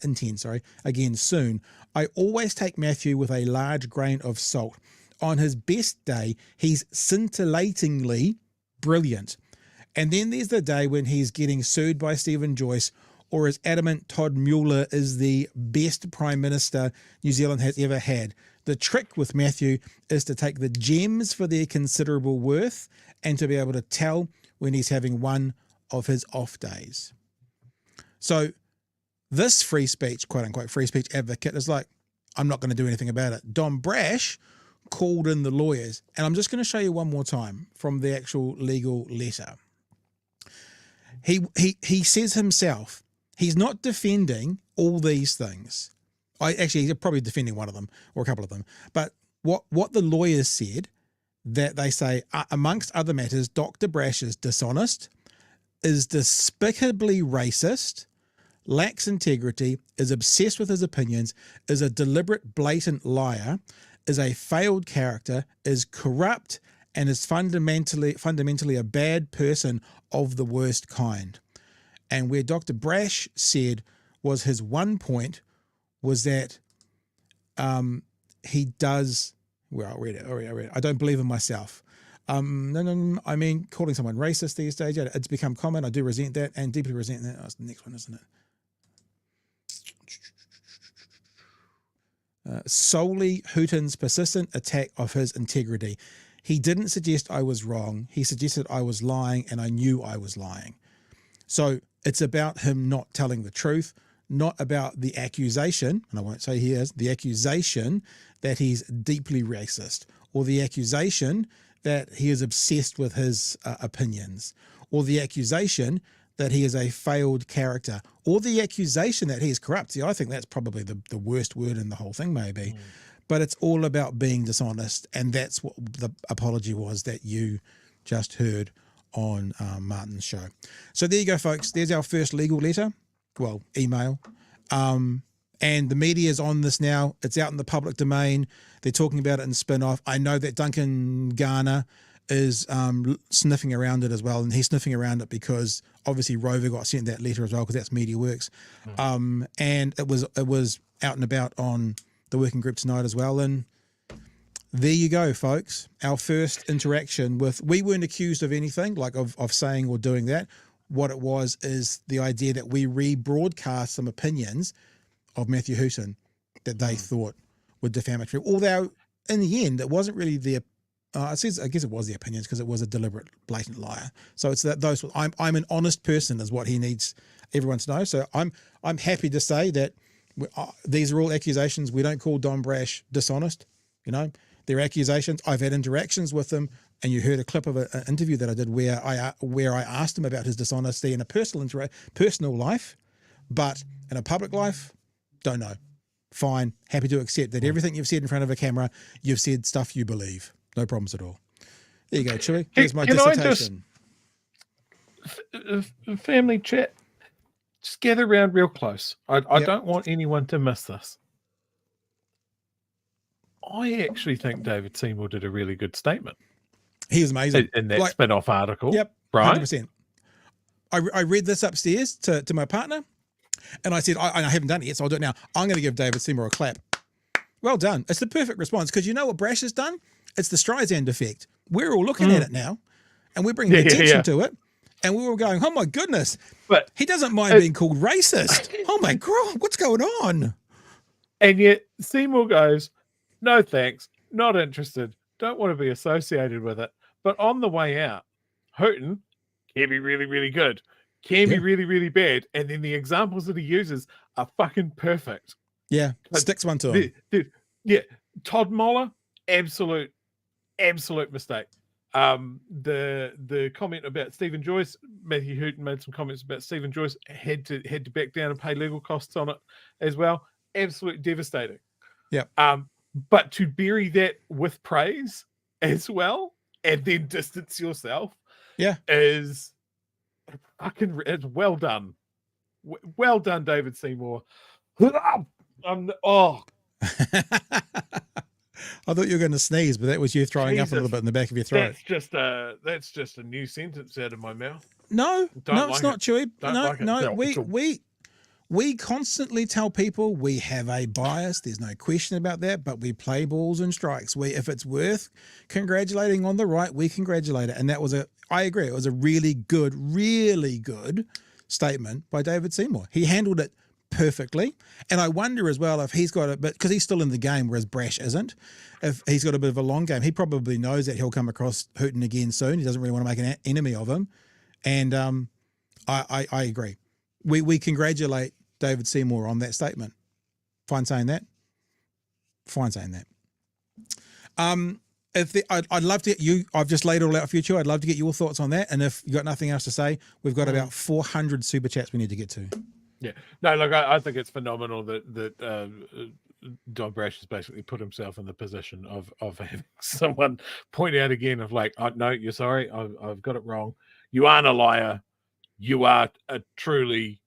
soon. I always take Matthew with a large grain of salt. On his best day, he's scintillatingly brilliant. And then there's the day when he's getting sued by Stephen Joyce, or as adamant Todd Mueller is the best Prime Minister New Zealand has ever had. The trick with Matthew is to take the gems for their considerable worth and to be able to tell when he's having one of his off days. So this free speech, quote unquote, free speech advocate is like, I'm not going to do anything about it. Don Brash called in the lawyers, and I'm just going to show you one more time from the actual legal letter. He says himself, he's not defending all these things. He's probably defending one of them or a couple of them. But what the lawyers said, that they say, amongst other matters, Dr. Brash is dishonest, is despicably racist, lacks integrity, is obsessed with his opinions, is a deliberate, blatant liar, is a failed character, is corrupt, and is fundamentally a bad person of the worst kind. And where Dr. Brash said was his one point was that he does, well, I'll read it. I don't believe in myself. No, I mean, calling someone racist these days, yeah, it's become common. I do resent that and deeply resent that. That's the next one, isn't it? Solely Hooton's persistent attack of his integrity. He didn't suggest I was wrong. He suggested I was lying, and I knew I was lying. So it's about him not telling the truth, not about the accusation, and I won't say he is, the accusation that he's deeply racist, or the accusation that he is obsessed with his opinions, or the accusation that he is a failed character, or the accusation that he is corrupt. See, I think that's probably the worst word in the whole thing, maybe. But it's all about being dishonest, and that's what the apology was that you just heard on Martin's show. So there you go, folks. There's our first legal letter, well, email. And the media's on this now. It's out in the public domain. They're talking about it in Spin-Off. I know that Duncan Garner is sniffing around it as well, and he's sniffing around it because obviously Rover got sent that letter as well, because that's MediaWorks. And it was out and about on the working group tonight as well. And there you go, folks. Our first interaction with, we weren't accused of anything, like of saying or doing that. What it was is the idea that we rebroadcast some opinions of Matthew Hooton that they thought were defamatory. Although in the end, it wasn't really their, I guess it was their opinions, because it was a deliberate, blatant liar. So it's that those, I'm an honest person is what he needs everyone to know. So I'm happy to say that these are all accusations. We don't call Don Brash dishonest. You know, they're accusations. I've had interactions with him, and you heard a clip of an interview that I did where I asked him about his dishonesty in a personal life, but in a public life, don't know. Fine, happy to accept that everything you've said in front of a camera, you've said stuff you believe. No problems at all. There you go, Chewy. Here's my dissertation. Family chat, just gather around real close. I don't want anyone to miss this. I actually think David Seymour did a really good statement. He was amazing. In that spin-off article. Yep, right? 100%. I read this upstairs to my partner, and I said, I haven't done it yet, so I'll do it now. I'm going to give David Seymour a clap. Well done. It's the perfect response, because you know what Brash has done? It's the Streisand effect. We're all looking at it now, and we're bringing attention to it. And we were going, oh my goodness, But he doesn't mind being called racist. Oh my God, what's going on? and yet Seymour goes, no thanks, not interested, don't want to be associated with it. But on the way out, Houghton can be really, really good, can be really, really bad. And then the examples that he uses are fucking perfect. Yeah, sticks one to him. Yeah, Todd Moller, absolute mistake. The comment about Stephen Joyce, Matthew Houghton made some comments about Stephen Joyce, had to back down and pay legal costs on it as well. Absolutely devastating. Yeah. But to bury that with praise as well and then distance yourself, is fucking, it's well done. Well done, David Seymour. I thought you were going to sneeze, but that was you throwing up a little bit in the back of your throat. That's just a new sentence out of my mouth. No, it's not, Chewy. No, we constantly tell people we have a bias. There's no question about that, but we play balls and strikes. If it's worth congratulating on the right, we congratulate it. And that was I agree, it was a really good statement by David Seymour. He handled it perfectly. And I wonder as well if he's got a bit, because he's still in the game, whereas Brash isn't, if he's got a bit of a long game, he probably knows that he'll come across Houghton again soon. He doesn't really want to make an enemy of him. And I agree. We congratulate David Seymour on that statement. Fine saying that. I'd love to get you, I've just laid it all out for you, Chew. I'd love to get your thoughts on that. And if you've got nothing else to say, we've got about 400 super chats we need to get to. Yeah. No, look, I think it's phenomenal that Don Brash has basically put himself in the position of having someone point out again of like, oh, no, you're sorry, I've got it wrong. You aren't a liar. You are a truly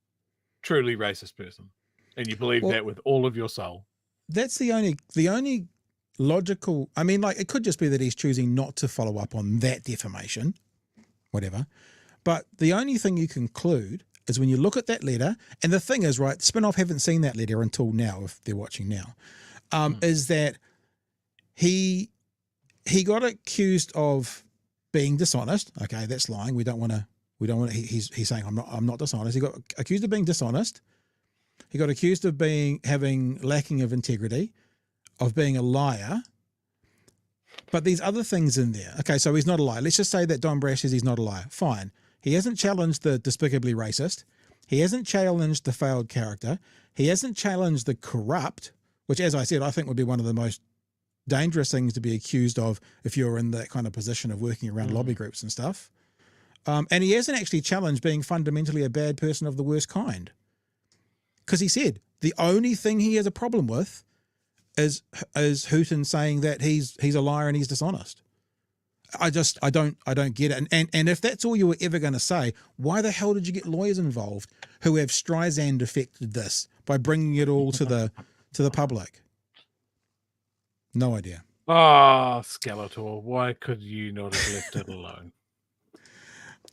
racist person. And you believe that with all of your soul. That's the only logical, I mean, like, it could just be that he's choosing not to follow up on that defamation, whatever. But the only thing you conclude is when you look at that letter, and the thing is, right, Spinoff haven't seen that letter until now, if they're watching now, is that he got accused of being dishonest. Okay, that's lying. We don't want to, he's saying, I'm not dishonest. He got accused of being dishonest. He got accused of having lacking of integrity, of being a liar. But these other things in there. Okay, so he's not a liar. Let's just say that Don Brash says he's not a liar. Fine. He hasn't challenged the despicably racist. He hasn't challenged the failed character. He hasn't challenged the corrupt, which, as I said, I think would be one of the most dangerous things to be accused of if you're in that kind of position of working around lobby groups and stuff. And he hasn't actually challenged being fundamentally a bad person of the worst kind. Because he said the only thing he has a problem with is Houghton saying that he's a liar and he's dishonest. I don't get it. And if that's all you were ever going to say, why the hell did you get lawyers involved who have Streisand affected this by bringing it all to the public? No idea. Ah, Skeletor, why could you not have left it alone?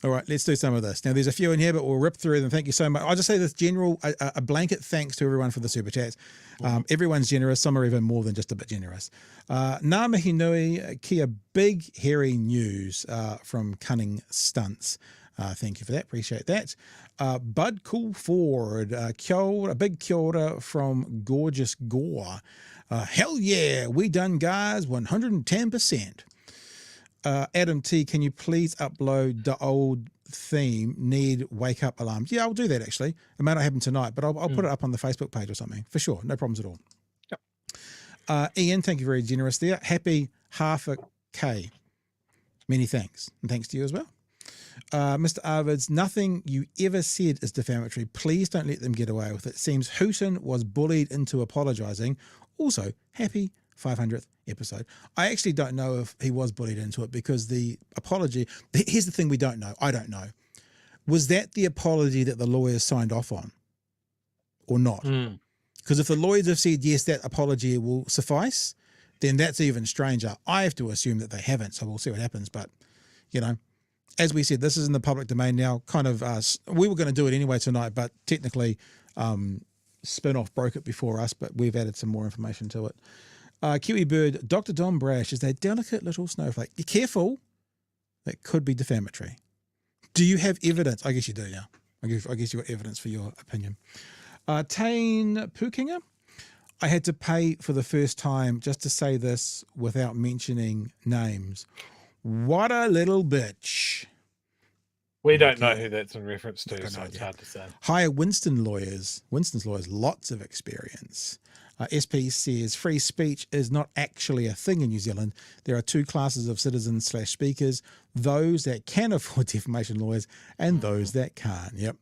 All right, let's do some of this. Now, there's a few in here, but we'll rip through them. Thank you so much. I'll just say this general, a blanket thanks to everyone for the super chats. Everyone's generous. Some are even more than just a bit generous. Ngā mihi nui, kia big hairy news from Cunning Stunts. Thank you for that. Appreciate that. Bud Cool Ford, a big kia ora from Gorgeous Gore. Hell yeah, we done, guys, 110%. Adam T, can you please upload the old theme, need wake up alarms? Yeah, I'll do that actually. It may not happen tonight, but I'll put it up on the Facebook page or something for sure. No problems at all. Yep. Ian, thank you, very generous there. Happy half a K. Many thanks. And thanks to you as well. Mr. Arvids, nothing you ever said is defamatory. Please don't let them get away with it. Seems Houghton was bullied into apologising. Also, happy 500th episode. I actually don't know if he was bullied into it because the apology, here's the thing we don't know. I don't know. Was that the apology that the lawyers signed off on or not? Because if the lawyers have said, yes, that apology will suffice, then that's even stranger. I have to assume that they haven't, so we'll see what happens. But, you know, as we said, this is in the public domain now. Kind of, we were going to do it anyway tonight, but technically Spinoff broke it before us, but we've added some more information to it. Kiwi Bird, Dr. Don Brash is that delicate little snowflake. Be careful. That could be defamatory. Do you have evidence? I guess you do, yeah. I guess you've got evidence for your opinion. Tane Pukinga, I had to pay for the first time just to say this without mentioning names. What a little bitch. We don't know who that's in reference to, Got no so it's idea. hard to say. Hire Winston's lawyers, lots of experience. SP says free speech is not actually a thing in New Zealand. There are two classes of citizens/speakers, those that can afford defamation lawyers and those that can't. Yep.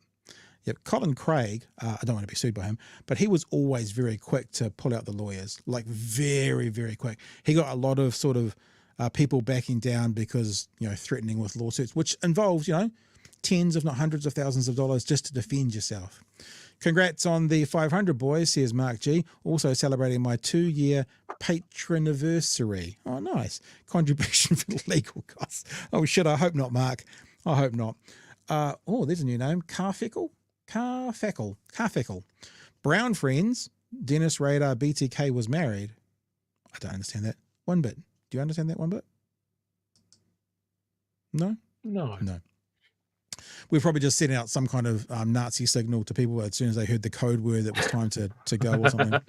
Colin Craig, I don't want to be sued by him, but he was always very quick to pull out the lawyers, like very, very quick. He got a lot of sort of people backing down because, threatening with lawsuits, which involves, tens, if not hundreds of thousands of dollars just to defend yourself. Congrats on the 500, boys, says Mark G. Also celebrating my 2-year patroniversary. Oh, nice. Contribution for the legal costs. Oh, shit, I hope not, Mark. I hope not. There's a new name. Carfeckle. Brown friends. Dennis Radar BTK was married. I don't understand that one bit. Do you understand that one bit? No? No. We're probably just setting out some kind of Nazi signal to people as soon as they heard the code word that it was time to go or something.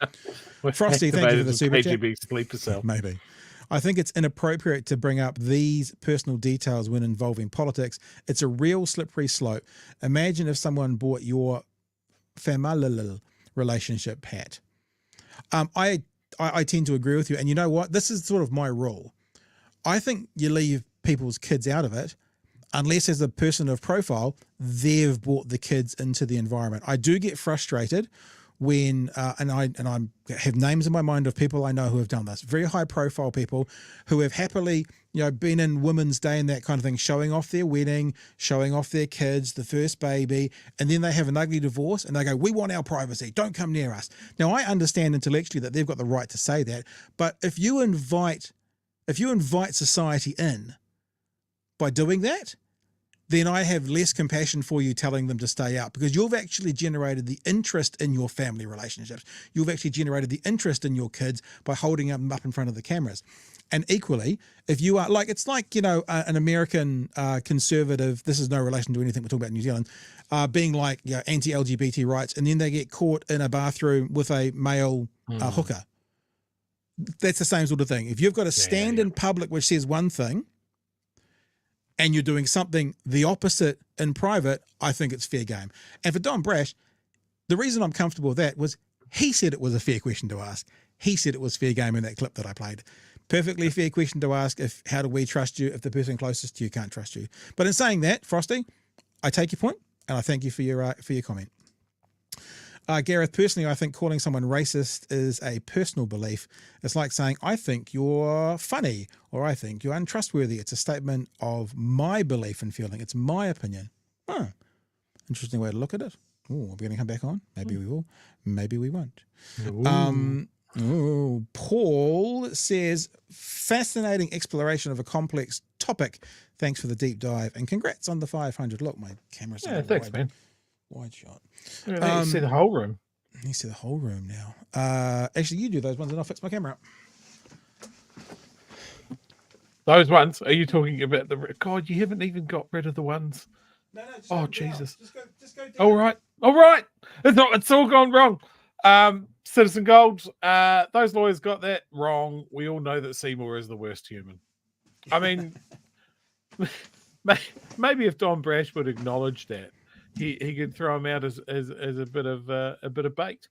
Frosty, thank you for the super chat. KGB sleeper cell. Maybe. I think it's inappropriate to bring up these personal details when involving politics. It's a real slippery slope. Imagine if someone bought your family relationship, Pat. I tend to agree with you. And you know what? This is sort of my rule. I think you leave people's kids out of it unless as a person of profile, they've brought the kids into the environment. I do get frustrated when, and I have names in my mind of people I know who have done this, very high profile people who have happily, been in Women's Day and that kind of thing, showing off their wedding, showing off their kids, the first baby, and then they have an ugly divorce and they go, we want our privacy, don't come near us. Now, I understand intellectually that they've got the right to say that, but if you invite society in by doing that, then I have less compassion for you telling them to stay out, because you've actually generated the interest in your family relationships. You've actually generated the interest in your kids by holding them up in front of the cameras. And equally, if you are it's like, an American conservative, this is no relation to anything we're talking about in New Zealand, being like, anti-LGBT rights, and then they get caught in a bathroom with a male hooker. That's the same sort of thing. If you've got a stand in public which says one thing, and you're doing something the opposite in private, I think it's fair game. And for Don Brash, the reason I'm comfortable with that was he said it was a fair question to ask. He said it was fair game in that clip that I played. Perfectly fair question to ask how do we trust you if the person closest to you can't trust you. But in saying that, Frosty, I take your point and I thank you for your comment. Gareth, personally, I think calling someone racist is a personal belief. It's like saying, I think you're funny, or I think you're untrustworthy. It's a statement of my belief and feeling. It's my opinion. Interesting way to look at it. Oh, are we going to come back on? Maybe we will. Maybe we won't. Paul says, fascinating exploration of a complex topic. Thanks for the deep dive and congrats on the 500. Look, my camera's thanks, man. Wide shot. You see the whole room. You see the whole room now. Actually, you do those ones and I'll fix my camera up. Those ones? Are you talking about the... God, you haven't even got rid of the ones. No, oh, Jesus. Just go down. All right. It's all gone wrong. Citizen Golds, those lawyers got that wrong. We all know that Seymour is the worst human. I mean, maybe if Don Brash would acknowledge that, he could throw him out as a bit of bait.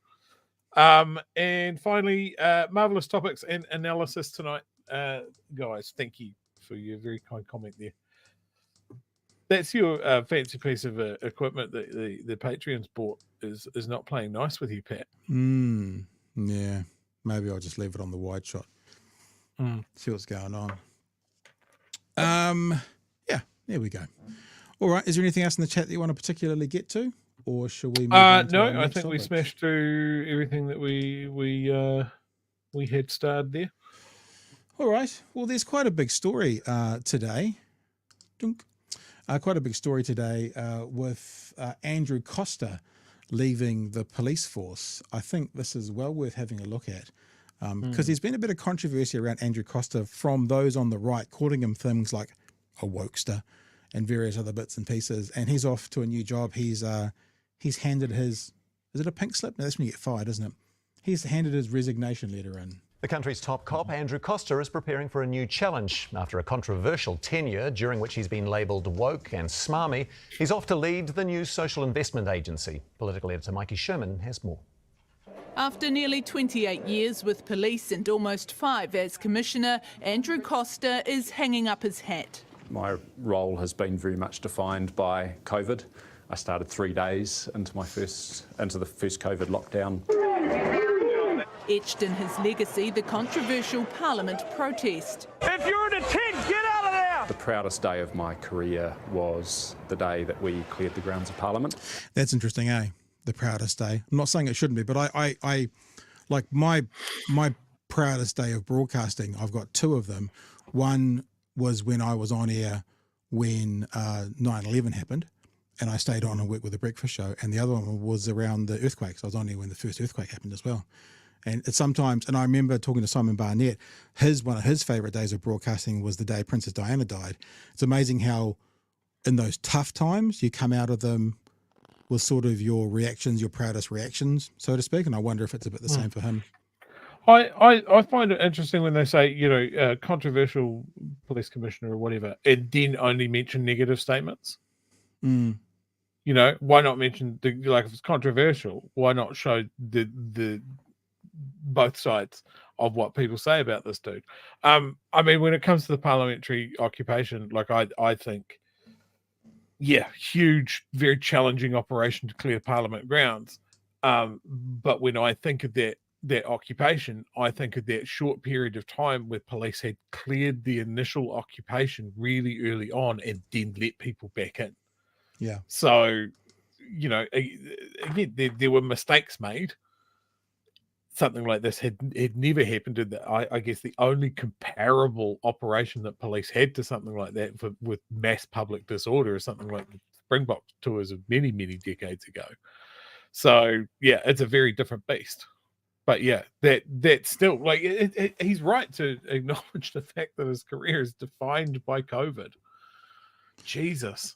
And finally, marvelous topics and analysis tonight, guys. Thank you for your very kind comment there. That's your fancy piece of equipment that the Patreons bought is not playing nice with you, Pat. Yeah, maybe I'll just leave it on the wide shot. See what's going on. Yeah, there we go. All right. Is there anything else in the chat that you want to particularly get to, or should we? Move on to no, I think we smashed through everything that we had started there. All right. Well, there's quite a big story today. Quite a big story today with Andrew Costa leaving the police force. I think this is well worth having a look at because there's been a bit of controversy around Andrew Costa from those on the right, calling him things like a wokester and various other bits and pieces. And he's off to a new job. He's handed his, is it a pink slip? No, that's when you get fired, isn't it? He's handed his resignation letter in. The country's top cop, Andrew Costa, is preparing for a new challenge. After a controversial tenure during which he's been labelled woke and smarmy, he's off to lead the new Social Investment Agency. Political editor Mikey Sherman has more. After nearly 28 years with police and almost 5 as Commissioner, Andrew Costa is hanging up his hat. My role has been very much defined by COVID. I started 3 days into the first COVID lockdown. Etched in his legacy, the controversial Parliament protest. If you're in a tent, get out of there! The proudest day of my career was the day that we cleared the grounds of Parliament. That's interesting, eh? The proudest day. I'm not saying it shouldn't be, but I like my proudest day of broadcasting, I've got 2 of them. One was when I was on air when 9/11 happened, and I stayed on and worked with the breakfast show. And the other one was around the earthquakes. I was on air when the first earthquake happened as well. And it's sometimes, and I remember talking to Simon Barnett, one of his favourite days of broadcasting was the day Princess Diana died. It's amazing how in those tough times you come out of them with sort of your reactions, your proudest reactions, so to speak. And I wonder if it's a bit the same for him. I find it interesting when they say, controversial police commissioner or whatever, and then only mention negative statements. Mm. Why not mention if it's controversial, why not show the both sides of what people say about this dude? I mean, when it comes to the parliamentary occupation, I think, huge, very challenging operation to clear Parliament grounds. But when I think of that occupation, I think of that short period of time where police had cleared the initial occupation really early on and then let people back in. Yeah. So, again, there were mistakes made. Something like this had never happened. I guess the only comparable operation that police had to something like that with mass public disorder is something like the Springbok tours of many, many decades ago. So, it's a very different beast. But that's still he's right to acknowledge the fact that his career is defined by COVID. Jesus.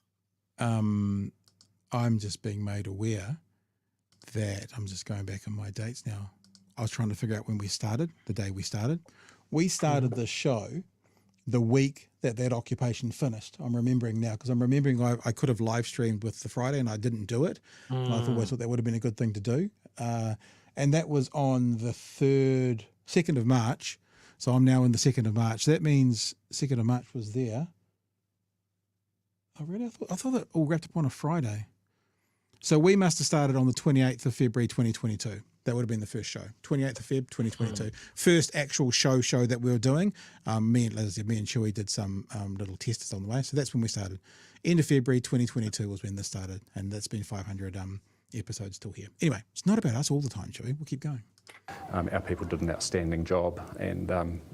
I'm just being made aware that I'm just going back on my dates now. I was trying to figure out when we started, the day we started. We started the show the week that occupation finished. I'm remembering now because I'm remembering I could have live streamed with the Friday and I didn't do it. And I always thought that would have been a good thing to do. And that was on the 2nd of March. So I'm now in the 2nd of March. That means 2nd of March was there. Oh, really? I thought that all wrapped up on a Friday. So we must have started on the 28th of February 2022. That would have been the first show, 28th of Feb 2022. First actual show that we were doing. Me and Chewy did some little testers on the way. So that's when we started. End of February 2022 was when this started. And that's been 500 episodes till here. Anyway, it's not about us all the time, Chewy. We'll keep going. Our people did an outstanding job, and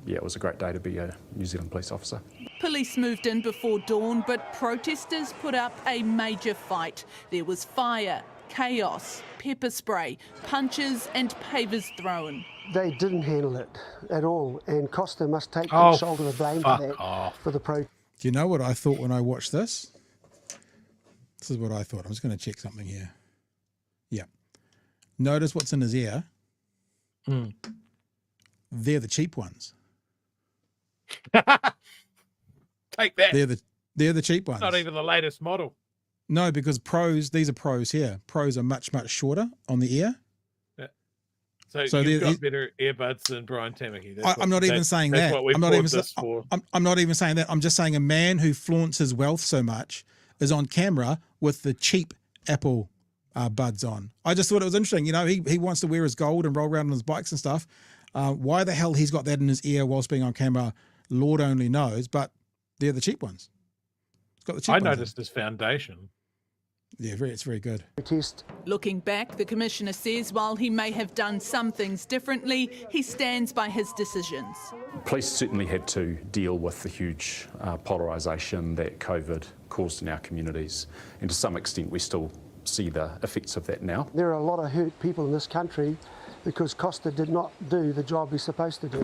it was a great day to be a New Zealand police officer. Police moved in before dawn, but protesters put up a major fight. There was fire, chaos, pepper spray, punches and pavers thrown. They didn't handle it at all, and Costa must take the shoulder of blame for that, for the protest. Do you know what I thought when I watched this? This is what I thought. I'm just going to check something here. Yeah. Notice what's in his ear. They're the cheap ones. Take that. They're the cheap ones. Not even the latest model. No, because these are pros here. Pros are much, much shorter on the ear. Yeah. So you've got better earbuds than Brian Tamaki. I'm not even saying that. I'm not even saying that. I'm just saying a man who flaunts his wealth so much is on camera with the cheap Apple buds on. I just thought it was interesting. He wants to wear his gold and roll around on his bikes and stuff. Why the hell he's got that in his ear whilst being on camera, Lord only knows, but they're the cheap ones. It's got the cheap I ones noticed his foundation. Yeah, it's very good. Looking back, the Commissioner says while he may have done some things differently, he stands by his decisions. Police certainly had to deal with the huge polarisation that COVID caused in our communities, and to some extent we still see the effects of that now. There are a lot of hurt people in this country because Costa did not do the job he's supposed to do.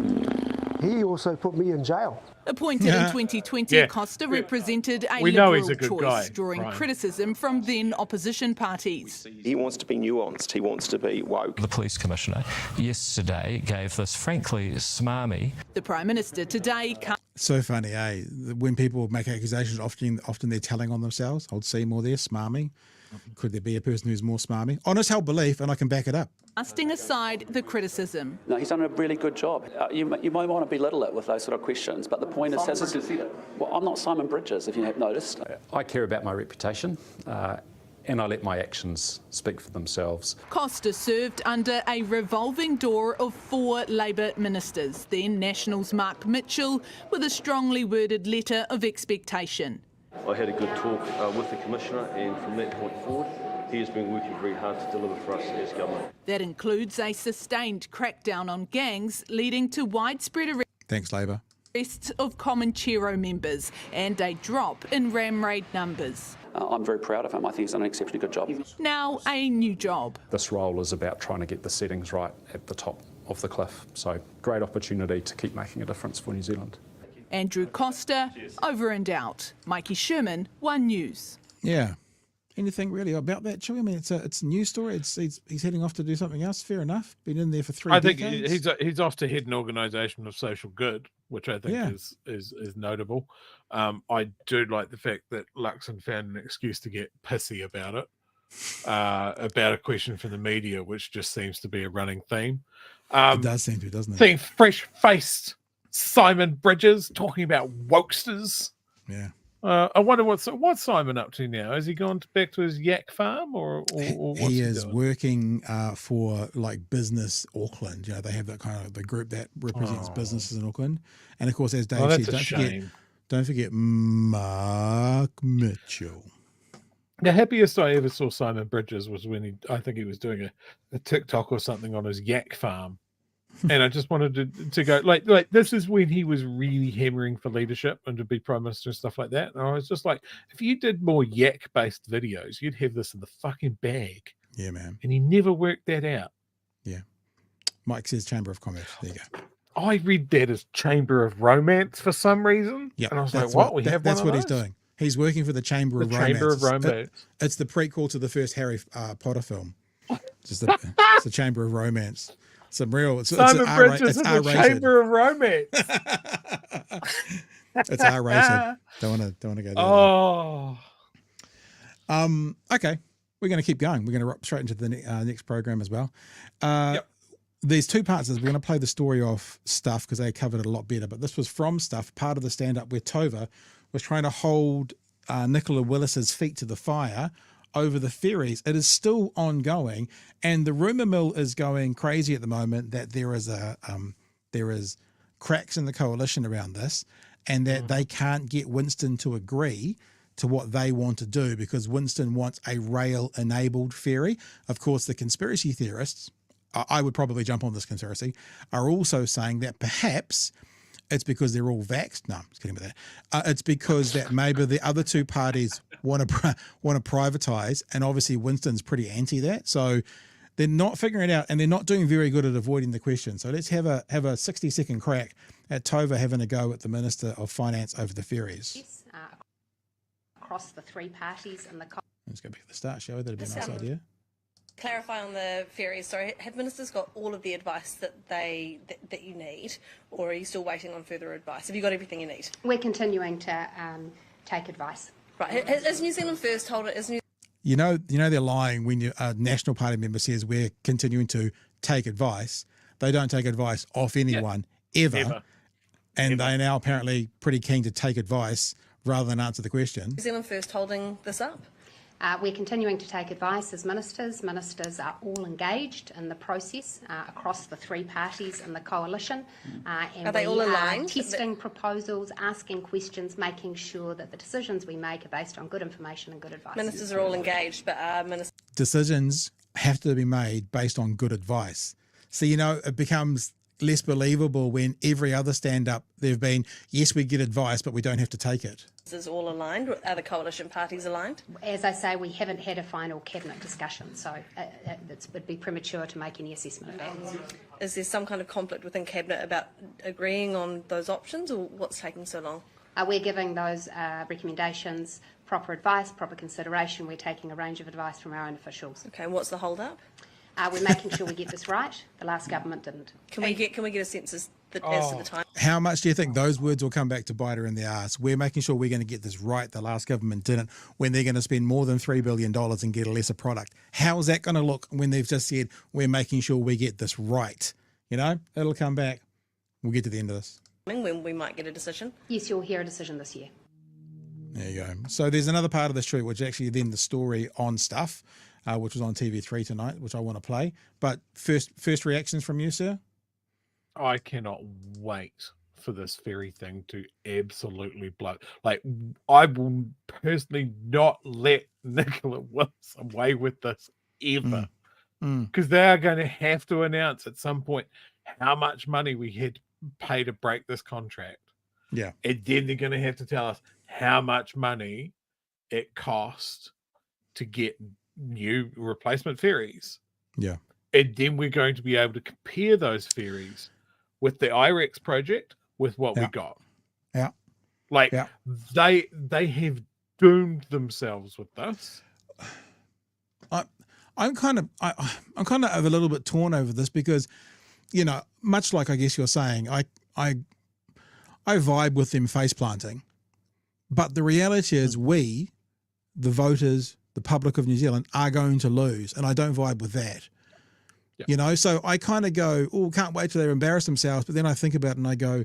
He also put me in jail. Appointed in 2020, Yeah. Costa represented a We know liberal he's a good choice, guy, drawing Brian. criticism from then opposition parties. He wants to be nuanced. He wants to be woke. The police commissioner yesterday gave this frankly smarmy. The Prime Minister today So funny, eh? When people make accusations, often they're telling on themselves. Old Seymour there, smarmy. Could there be a person who's more smarmy? Honest held belief, and I can back it up. casting aside the criticism. No, he's done a really good job. You might want to belittle it with those sort of questions, but the point is... Well, I'm not Simon Bridges, if you have noticed. I care about my reputation and I let my actions speak for themselves. Costa served under a revolving door of 4 Labor ministers, then Nationals' Mark Mitchell, with a strongly worded letter of expectation. I had a good talk with the Commissioner, and from that point forward, he has been working very hard to deliver for us as government. That includes a sustained crackdown on gangs, leading to widespread Thanks, Labor. arrests of Comanchero members and a drop in ram raid numbers. I'm very proud of him. I think he's done an exceptionally good job. Now a new job. This role is about trying to get the settings right at the top of the cliff. So great opportunity to keep making a difference for New Zealand. Andrew Costa, over and out. Mikey Sherman, One News. Yeah. Anything really about that, Chewie? I mean, it's a news story. He's heading off to do something else. Fair enough. Been in there for 3 decades. I think he's off to head an organisation of social good, which I think is notable. I do like the fact that Luxon found an excuse to get pissy about it, about a question from the media, which just seems to be a running theme. It does seem to, doesn't it? Seeing fresh-faced Simon Bridges talking about wokesters. Yeah. I wonder what's Simon up to now. Has he gone back to his yak farm, or what's he is doing? working for like Business Auckland. You know, they have that kind of the group that represents businesses in Auckland. And of course, as Dave said, don't forget Mark Mitchell. The happiest I ever saw Simon Bridges was when I think he was doing a TikTok or something on his yak farm. And I just wanted to go like this is when he was really hammering for leadership and to be prime minister and stuff like that. And I was just like, if you did more yak based videos, you'd have this in the fucking bag. Yeah, man. And he never worked that out. Yeah. Mike says Chamber of Commerce. There you go. I read that as Chamber of Romance for some reason. Yeah. And I was like, what? That's what he's doing. He's working for the Chamber of Romance. Chamber of Romance. It's the prequel to the first Harry Potter film. It's the Chamber of Romance. Some real. Simon Bridges in the Chamber of Romance. It's R-rated. Don't want to go there. Oh. Okay. We're going to keep going. We're going to rock straight into the next program as well. There's 2 parts. We're going to play the story off Stuff because they covered it a lot better. But this was from Stuff, part of the stand-up where Tova was trying to hold Nicola Willis's feet to the fire over the ferries. It is still ongoing, and the rumor mill is going crazy at the moment that there is cracks in the coalition around this, and that they can't get Winston to agree to what they want to do because Winston wants a rail-enabled ferry. Of course, the conspiracy theorists, I would probably jump on this conspiracy, are also saying that perhaps it's because they're all vaxxed. No, I'm just kidding about that. It's because that maybe the other 2 parties want to privatise, and obviously Winston's pretty anti that. So they're not figuring it out, and they're not doing very good at avoiding the question. So let's have a 60-second crack at Tova having a go at the Minister of Finance over the ferries. Yes, across the 3 parties and the... Let's go back to the start, shall we? That'd be a nice idea. Clarify on the ferries. Sorry, have ministers got all of the advice that that you need, or are you still waiting on further advice? Have you got everything you need? We're continuing to take advice. Right. Is New Zealand First told it? Is New... You know they're lying when a National Party member says we're continuing to take advice. They don't take advice off anyone ever. And they're now apparently pretty keen to take advice rather than answer the question. New Zealand First holding this up? We're continuing to take advice as ministers. Ministers are all engaged in the process across the 3 parties and the coalition. And are they all aligned? Testing proposals, asking questions, making sure that the decisions we make are based on good information and good advice. Ministers are all engaged, but decisions have to be made based on good advice. So, it becomes less believable when every other stand-up they've been, yes, we get advice, but we don't have to take it. Is all aligned? Are the coalition parties aligned? As I say, we haven't had a final cabinet discussion, so it would be premature to make any assessment of that. Is there some kind of conflict within cabinet about agreeing on those options, or what's taking so long? We're giving those recommendations proper advice, proper consideration. We're taking a range of advice from our own officials. Okay, and what's the hold-up? We're making sure we get this right. The last government didn't. Can we get a sense as to the time? How much do you think those words will come back to bite her in the arse? We're making sure we're going to get this right. The last government didn't, when they're going to spend more than $3 billion and get a lesser product. How is that going to look when they've just said, we're making sure we get this right? You know, it'll come back. We'll get to the end of this. When we might get a decision? Yes, you'll hear a decision this year. There you go. So there's another part of the street, which actually then the story on stuff, which was on TV3 tonight, which I want to play. But first reactions from you, sir? I cannot wait for this Ferry thing to absolutely blow. Like, I will personally not let Nicola Willis away with this ever. Because they are going to have to announce at some point how much money we had to pay to break this contract. Yeah. And then they're going to have to tell us how much money it cost to get new replacement ferries. Yeah. And then we're going to be able to compare those ferries with the IREX project with what we got. Yeah. Like, they have doomed themselves with this. I'm kind of a little bit torn over this because, you know, much like I guess you're saying, I vibe with them face planting, but the reality is we, the voters, the public of New Zealand, are going to lose, and I don't vibe with that. You know, so I kind of go, oh, can't wait till they embarrass themselves. But then I think about it and I go,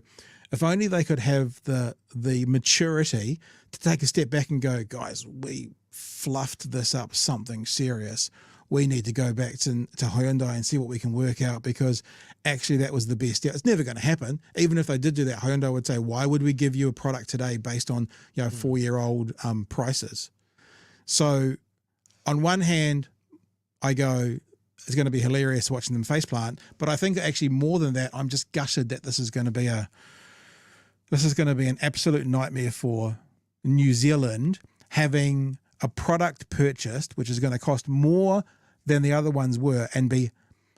if only they could have the maturity to take a step back and go, guys, we fluffed this up something serious. We need to go back to Hyundai and see what we can work out, because actually that was the best. It's never going to happen. Even if they did do that, Hyundai would say, why would we give you a product today based on, 4-year-old prices? So on one hand, I go, it's going to be hilarious watching them faceplant, but I think actually more than that, I'm just gutted that this is going to be an absolute nightmare for New Zealand, having a product purchased which is going to cost more than the other ones were and be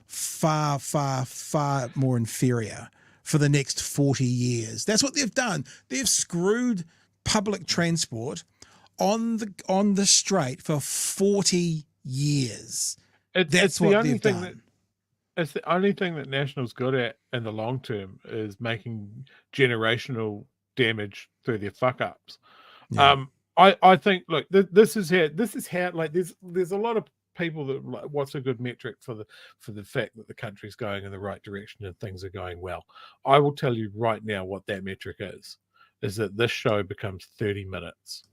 far, far, far more inferior for the next 40 years. That's what they've done. They've screwed public transport on the straight for 40 years. That's what they've done. It's the only thing that National's good at in the long term is making generational damage through their fuck ups. Yeah. I think, look, this is how like there's a lot of people that like, what's a good metric for the fact that the country's going in the right direction and things are going well. I will tell you right now what that metric is that this show becomes 30 minutes.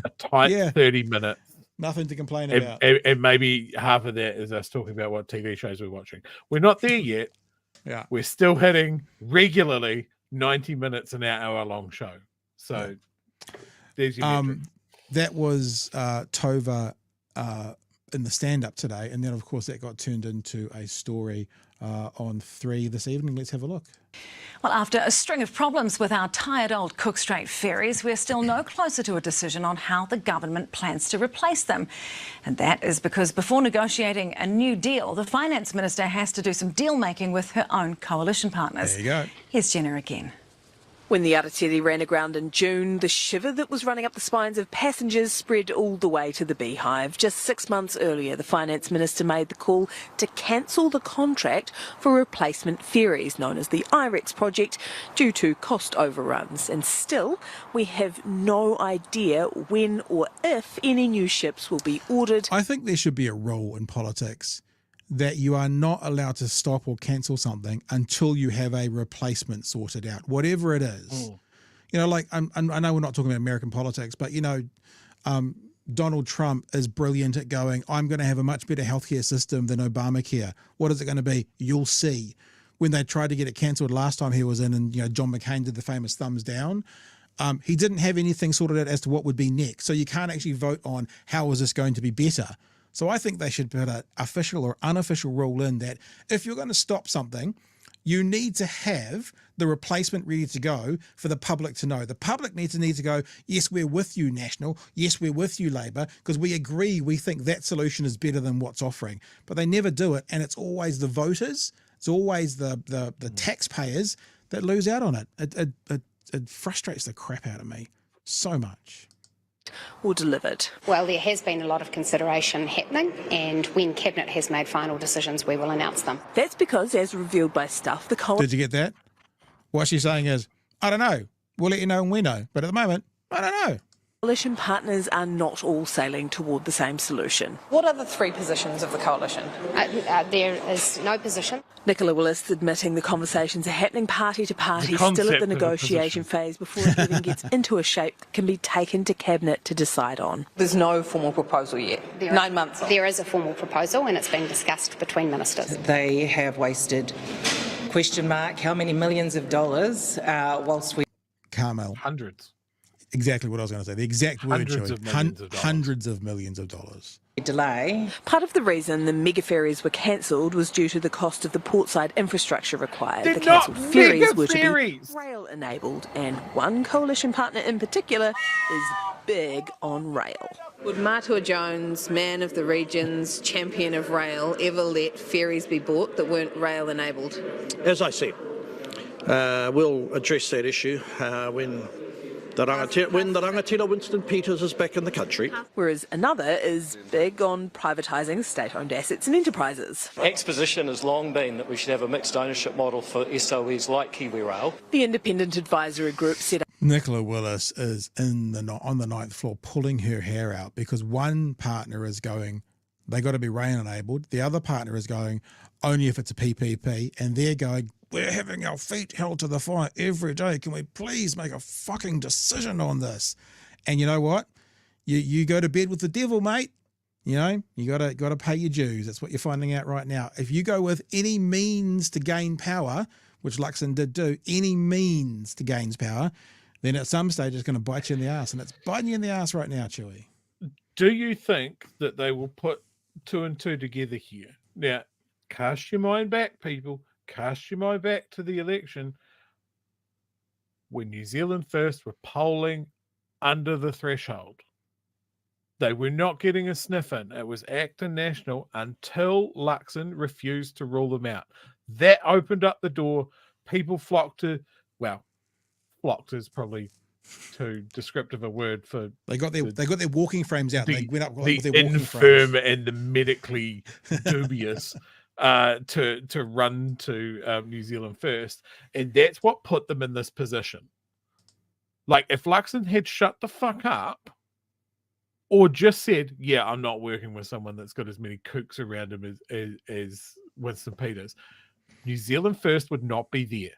A tight 30 minutes. Nothing to complain about. And maybe half of that is us talking about what TV shows we're watching. We're not there yet. Yeah. We're still hitting regularly 90 minutes an hour-long show. So there's your metric. That was Tova in the stand-up today. And then, of course, that got turned into a story on 3 this evening. Let's have a look. Well, after a string of problems with our tired old Cook Strait ferries, we're still no closer to a decision on how the government plans to replace them. And that is because before negotiating a new deal, the Finance Minister has to do some deal-making with her own coalition partners. There you go. Here's Jenna again. When the Aratiri ran aground in June, the shiver that was running up the spines of passengers spread all the way to the Beehive. Just 6 months earlier, the Finance Minister made the call to cancel the contract for replacement ferries, known as the IREX project, due to cost overruns. And still, we have no idea when or if any new ships will be ordered. I think there should be a rule in politics that you are not allowed to stop or cancel something until you have a replacement sorted out, whatever it is. You know, like I know we're not talking about American politics, but, you know, Donald Trump is brilliant at going, I'm going to have a much better healthcare system than Obamacare. What is it going to be? You'll see. When they tried to get it cancelled last time he was in, and, you know, John McCain did the famous thumbs down, he didn't have anything sorted out as to what would be next. So you can't actually vote on how is this going to be better. So I think they should put an official or unofficial rule in that if you're going to stop something, You need to have the replacement ready to go for the public to know. The public needs to go, yes, we're with you, National. Yes, we're with you, Labor, because we agree, we think that solution is better than what's offering. But they never do it, and it's always the voters, it's always the taxpayers that lose out on it. It frustrates the crap out of me so much. Or delivered. Well, there has been a lot of consideration happening, and when Cabinet has made final decisions, we will announce them. That's because, as revealed by Stuff, the Did you get that? What she's saying is, I don't know. We'll let you know when we know. But at the moment, I don't know. coalition partners are not all sailing toward the same solution. What are the three positions of the coalition? There is no position. Nicola Willis admitting the conversations are happening party to party, still at the negotiation phase before it even gets into a shape that can be taken to Cabinet to decide on. There's no formal proposal yet. 9 months. There is a formal proposal and it's being discussed between ministers. They have wasted, question mark, how many millions of dollars whilst we... Carmel. Hundreds. Exactly what I was going to say. The exact word, Hundreds of millions of dollars. Hundreds of millions of dollars. Delay. Part of the reason the mega ferries were cancelled was due to the cost of the portside infrastructure required. They're the cancelled not ferries mega were to ferries. be rail enabled, and one coalition partner in particular is big on rail. Would Matua Jones, man of the regions, champion of rail, ever let ferries be bought that weren't rail enabled? As I said, we'll address that issue when the rangatira Winston Peters is back in the country. Whereas another is big on privatising state-owned assets and enterprises. ACT's position has long been that we should have a mixed ownership model for SOEs like Kiwi Rail. The independent advisory group set up. Nicola Willis is on the ninth floor pulling her hair out because one partner is going, they got to be rail enabled. The other partner is going, only if it's a PPP, and they're going, we're having our feet held to the fire every day. Can we please make a fucking decision on this? And you know what? You go to bed with the devil, mate. You know, you gotta pay your dues. That's what you're finding out right now. If you go with any means to gain power, which Luxon did do, any means to gain power, then at some stage it's going to bite you in the ass, and it's biting you in the ass right now, Chewy. Do you think that they will put two and two together here? Now, cast your mind back, people. Cast your mind back to the election when New Zealand First were polling under the threshold. They were not getting a sniff in. It was ACT and National until Luxon refused to rule them out. That opened up the door. People flocked to, well, flocked is probably too descriptive a word for. They got their walking frames out. They went up with their the walking infirm frames. and the medically dubious. To run to New Zealand First, and that's what put them in this position. Like, if Luxon had shut the fuck up or just said, yeah, I'm not working with someone that's got as many kooks around him as Winston Peters, New Zealand First would not be there.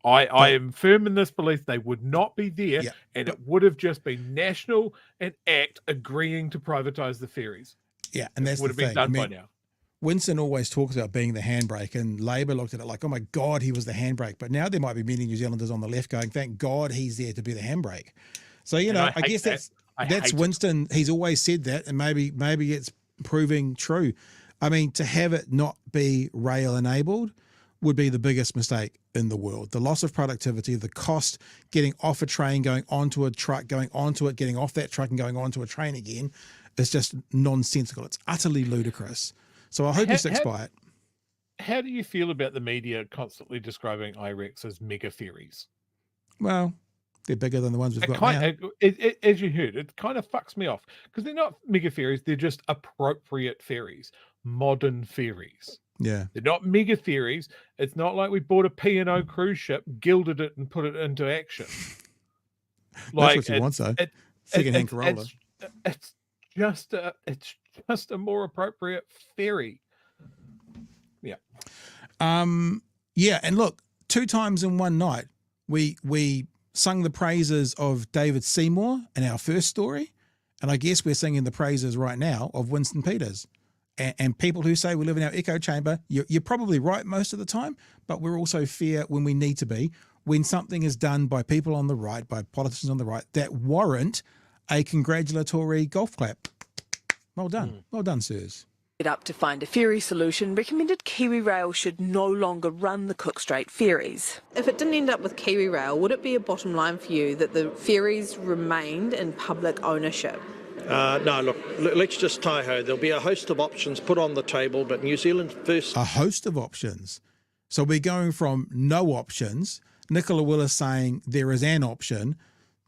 I am firm in this belief they would not be there, and it would have just been National and ACT agreeing to privatise the ferries. Yeah, and that's would have been done by now. Winston always talks about being the handbrake, and Labor looked at it like, oh my God, he was the handbrake. But now there might be many New Zealanders on the left going, thank God he's there to be the handbrake. So, you know, I guess that's Winston. He's always said that, and maybe it's proving true. I mean, to have it not be rail enabled would be the biggest mistake in the world. The loss of productivity, the cost getting off a train, going onto a truck, going onto it, getting off that truck and going onto a train again is just nonsensical. It's utterly ludicrous. So I hope he sticks by it. How do you feel about the media constantly describing IREX as mega ferries? Well, they're bigger than the ones we've got now. As you heard, it kind of fucks me off because they're not mega ferries. They're just appropriate ferries, modern ferries. Yeah. They're not mega ferries. It's not like we bought a P&O cruise ship, gilded it and put it into action. That's what you want, though. Second-hand Corolla. It's just a more appropriate ferry. Yeah. Yeah, and look, 2 times in one night, we sung the praises of David Seymour in our first story, and I guess we're singing the praises right now of Winston Peters. And people who say we live in our echo chamber, you're probably right most of the time, but we're also fair when we need to be, when something is done by people on the right, by politicians on the right, that warrant a congratulatory golf clap. Well done. Well done, sirs. Up to find a ferry solution recommended KiwiRail should no longer run the Cook Strait ferries. If it didn't end up with KiwiRail, would it be a bottom line for you that the ferries remained in public ownership? No, look, let's just tie-ho. There'll be a host of options put on the table, but New Zealand first. A host of options. So we're going from no options, Nicola Willis saying there is an option,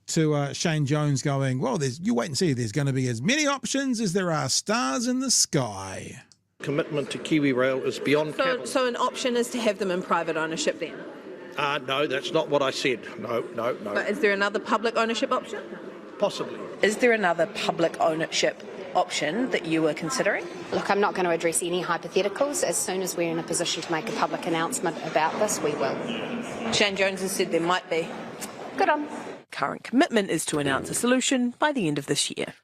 to Shane Jones going, well, you wait and see, there's going to be as many options as there are stars in the sky. Commitment to KiwiRail is beyond capital. So an option is to have them in private ownership then? No, that's not what I said. No. But is there another public ownership option? Possibly. Is there another public ownership option that you were considering? Look, I'm not going to address any hypotheticals. As soon as we're in a position to make a public announcement about this, we will. Shane Jones has said there might be. Good on. Current commitment is to announce a solution by the end of this year.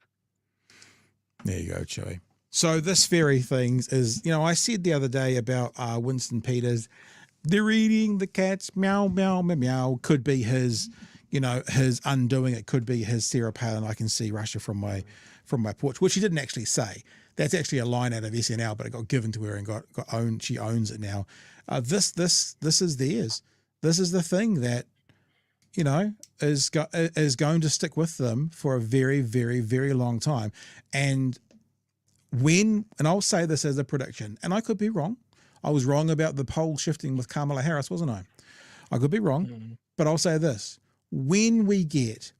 There you go, Chewy. So this ferry thing is, I said the other day about Winston Peters, they're eating the cats, meow, meow, meow, meow. Could be his, his undoing. It could be his Sarah Palin, I can see Russia from my porch, which she didn't actually say. That's actually a line out of SNL, but it got given to her and got owned. She owns it now. This is theirs. This is the thing that, is going to stick with them for a very, very, very long time. And I'll say this as a prediction, and I could be wrong. I was wrong about the poll shifting with Kamala Harris, wasn't I? I could be wrong, but I'll say this. When we get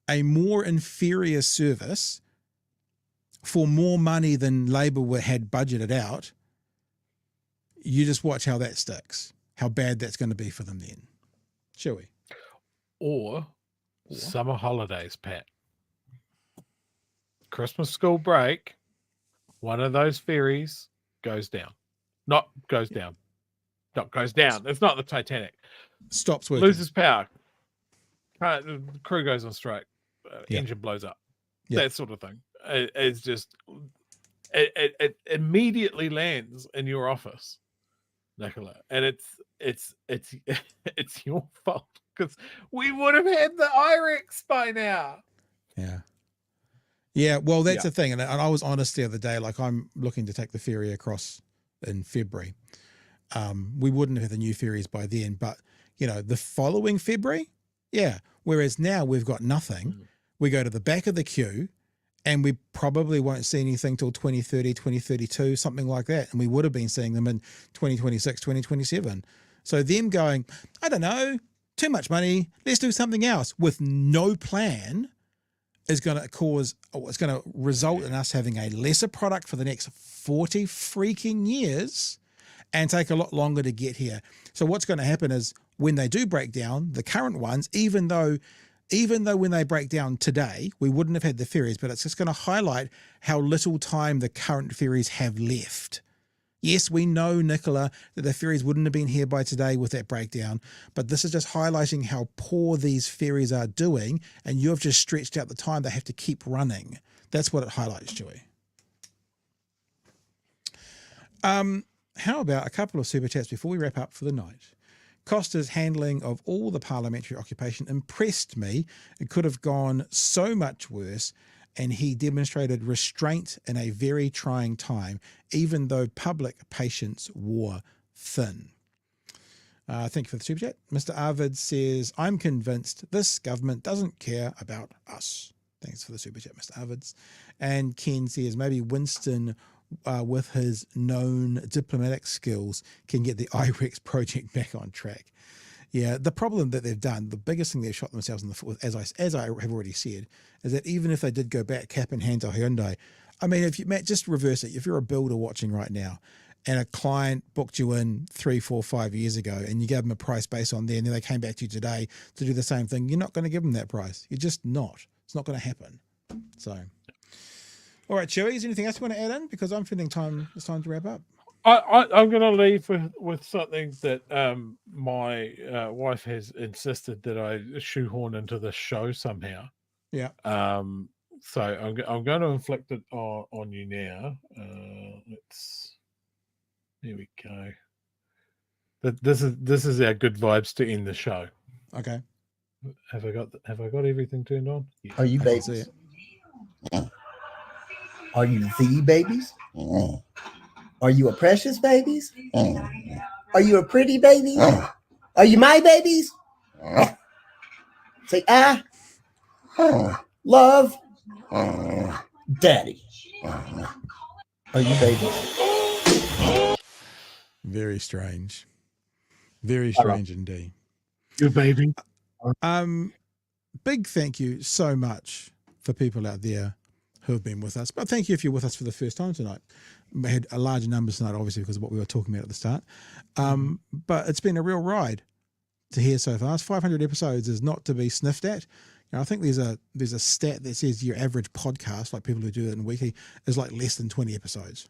a more inferior service for more money than Labor had budgeted out, you just watch how that sticks, how bad that's going to be for them then. Shall we? Or summer holidays, Pat. Christmas school break, one of those ferries goes down. Not goes down. It's not the Titanic. Stops working. Loses power. The crew goes on strike. Engine blows up. That sort of thing. It's just, it immediately lands in your office, Nicola, and it's your fault because we would have had the IREX by now. Yeah. Well, that's the thing, and I was honest the other day. Like, I'm looking to take the ferry across in February. We wouldn't have the new ferries by then, but the following February, Whereas now we've got nothing. We go to the back of the queue, and we probably won't see anything till 2030, 2032, something like that. And we would have been seeing them in 2026, 2027. So them going, I don't know, too much money, let's do something else with no plan is going to result in us having a lesser product for the next 40 freaking years and take a lot longer to get here. So what's going to happen is when they do break down, the current ones, even though when they break down today, we wouldn't have had the ferries, but it's just going to highlight how little time the current ferries have left. Yes, we know, Nicola, that the ferries wouldn't have been here by today with that breakdown, but this is just highlighting how poor these ferries are doing, and you've just stretched out the time they have to keep running. That's what it highlights, Joey. How about a couple of super chats before we wrap up for the night? Costa's handling of all the parliamentary occupation impressed me. It could have gone so much worse, and he demonstrated restraint in a very trying time, even though public patience wore thin. Thank you for the super chat. Mr. Arvid says, I'm convinced this government doesn't care about us. Thanks for the super chat, Mr. Arvids. And Ken says, maybe Winston, with his known diplomatic skills, can get the IREX project back on track. Yeah, the problem that they've done, the biggest thing they've shot themselves in the foot with, as I have already said, is that even if they did go back cap in hand to Hyundai, I mean, if you, Matt, just reverse it. If you're a builder watching right now and a client booked you in 3, 4, 5 years ago and you gave them a price based on there and then they came back to you today to do the same thing, you're not going to give them that price. You're just not. It's not going to happen. So, all right, Chewy, is there anything else you want to add in? Because I'm feeling it's time to wrap up. I'm going to leave with something that my wife has insisted that I shoehorn into the show somehow. Yeah. So I'm going to inflict it on you now. Here we go. This is our good vibes to end the show. Okay. Have I got everything turned on? Yes. Are you babies? Are you the babies? Are you a precious babies? Are you a pretty baby? Are you my babies? Say, I love daddy. Are you babies? Very strange. Very strange indeed. Your baby. Big thank you so much for people out there who have been with us. But thank you if you're with us for the first time tonight. We had a larger number tonight, obviously, because of what we were talking about at the start. But it's been a real ride to hear so far. 500 episodes is not to be sniffed at. You know, I think there's a stat that says your average podcast, like people who do it in weekly, is like less than 20 episodes.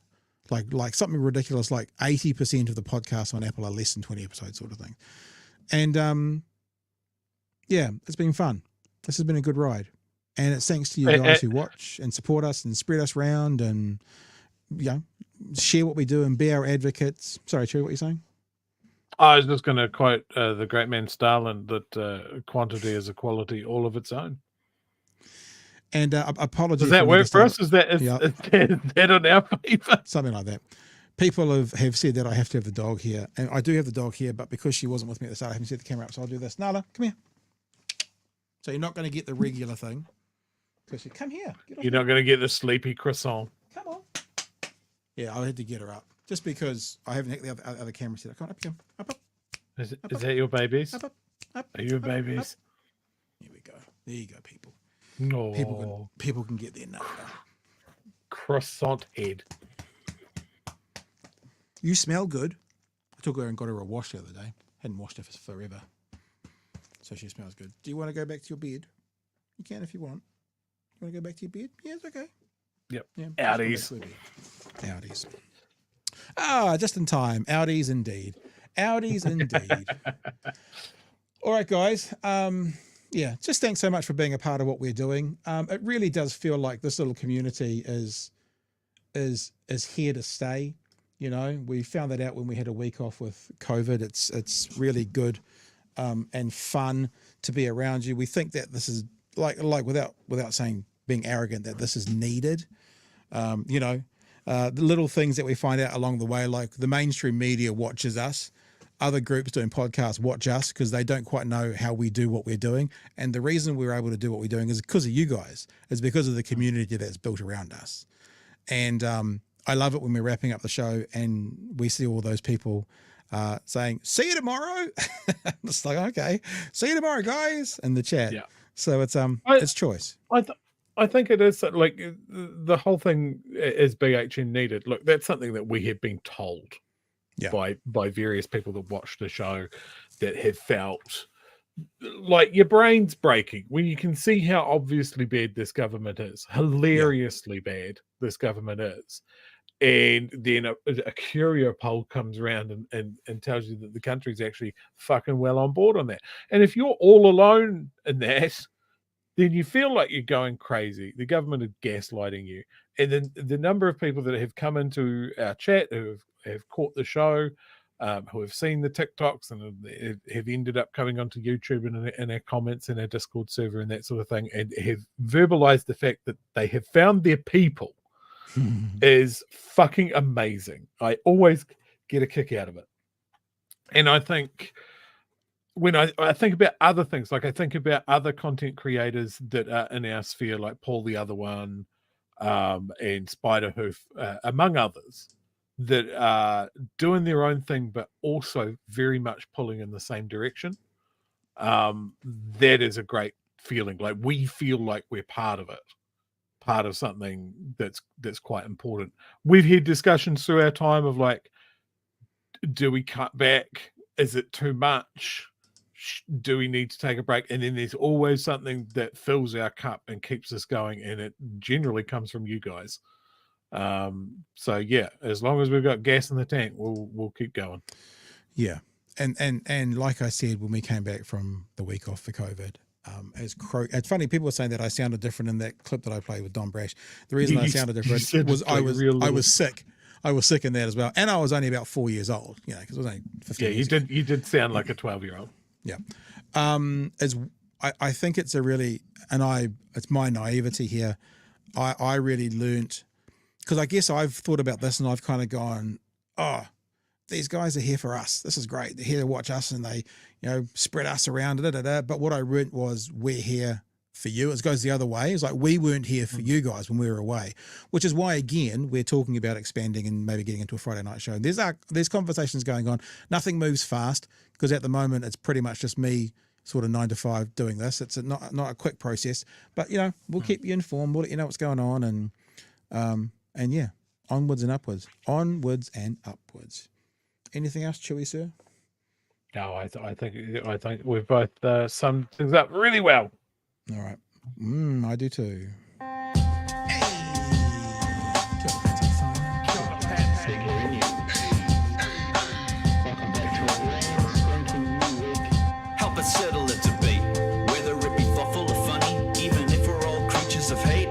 Like something ridiculous, like 80% of the podcasts on Apple are less than 20 episodes, sort of thing. And yeah, it's been fun. This has been a good ride. And it's thanks to you guys who watch and support us and spread us around and, you know, share what we do and be our advocates. Sorry, Cherry, what are you saying? I was just going to quote the great man Stalin that quantity is a quality all of its own. And apologies. Does that work for us? Is that on our paper? Something like that. People have said that I have to have the dog here. And I do have the dog here, but because she wasn't with me at the start, I haven't set the camera up, so I'll do this. Nala, come here. So you're not going to get the regular thing. Because come here. You're not going to get the sleepy croissant. Come on. Yeah, I had to get her up. Just because I haven't had the other camera set up. Come on, up, up. Is that your babies? Up. Are your babies? Up. Here we go. There you go, people. No. People can get their nut. Croissant head. You smell good. I took her and got her a wash the other day. Hadn't washed her for forever. So she smells good. Do you want to go back to your bed? You can if you want. You want to go back to your bed? Yeah, it's okay. Yep. Yeah, Outies. Outies. Ah, just in time. Outies indeed. Outies indeed. All right, guys. Yeah, just thanks so much for being a part of what we're doing. It really does feel like this little community is here to stay. You know, we found that out when we had a week off with COVID. It's really good and fun to be around you. We think that this is like without saying being arrogant, that this is needed. You know, the little things that we find out along the way, like the mainstream media watches us. Other groups doing podcasts watch us because they don't quite know how we do what we're doing. And the reason we're able to do what we're doing is because of you guys. It's because of the community that's built around us. And I love it when we're wrapping up the show and we see all those people saying, see you tomorrow. It's like, okay, see you tomorrow, guys, in the chat. Yeah. So it's choice. I think it is like the whole thing is BHN needed. Look, that's something that we have been told. Yeah. By various people that watch the show that have felt like your brain's breaking when you can see how obviously bad this government is, hilariously bad this government is. And then a Curio poll comes around and tells you that the country's actually fucking well on board on that. And if you're all alone in that, then you feel like you're going crazy. The government is gaslighting you. And then the number of people that have come into our chat who have caught the show, who have seen the TikToks and have ended up coming onto YouTube and in our comments in our Discord server and that sort of thing, and have verbalized the fact that they have found their people is fucking amazing. I always get a kick out of it. And I think when I think about other things, like I think about other content creators that are in our sphere, like Paul the Other One and Spiderhoof, among others, that are doing their own thing, but also very much pulling in the same direction. That is a great feeling. Like we feel like we're part of it, part of something that's quite important. We've had discussions through our time of like, do we cut back? Is it too much? Do we need to take a break? And then there's always something that fills our cup and keeps us going, and it generally comes from you guys. So yeah, as long as we've got gas in the tank, we'll keep going. Yeah. And like I said, when we came back from the week off for COVID, it's funny, people were saying that I sounded different in that clip that I played with Don Brash. The reason I sounded different was I was sick. I was sick in that as well. And I was only about 4 years old, you know, because I was only 15 years old. You did sound like a 12-year-old. Yeah. I think it's it's my naivety here. I really learnt, because I guess I've thought about this and I've kind of gone, oh, these guys are here for us. This is great. They're here to watch us, and they, spread us around. But what I read was, we're here for you. It goes the other way. It's like, we weren't here for you guys when we were away, which is why, again, we're talking about expanding and maybe getting into a Friday night show. There's conversations going on. Nothing moves fast, because at the moment it's pretty much just me sort of 9 to 5 doing this. It's not a quick process, but we'll keep you informed. We'll let you know what's going on, and yeah, onwards and upwards. Anything else, Chewy sir? No, I think we've both summed things up really well. All right. I do too. Help us settle a debate, whether it be thoughtful or funny, even if we're all creatures of hate.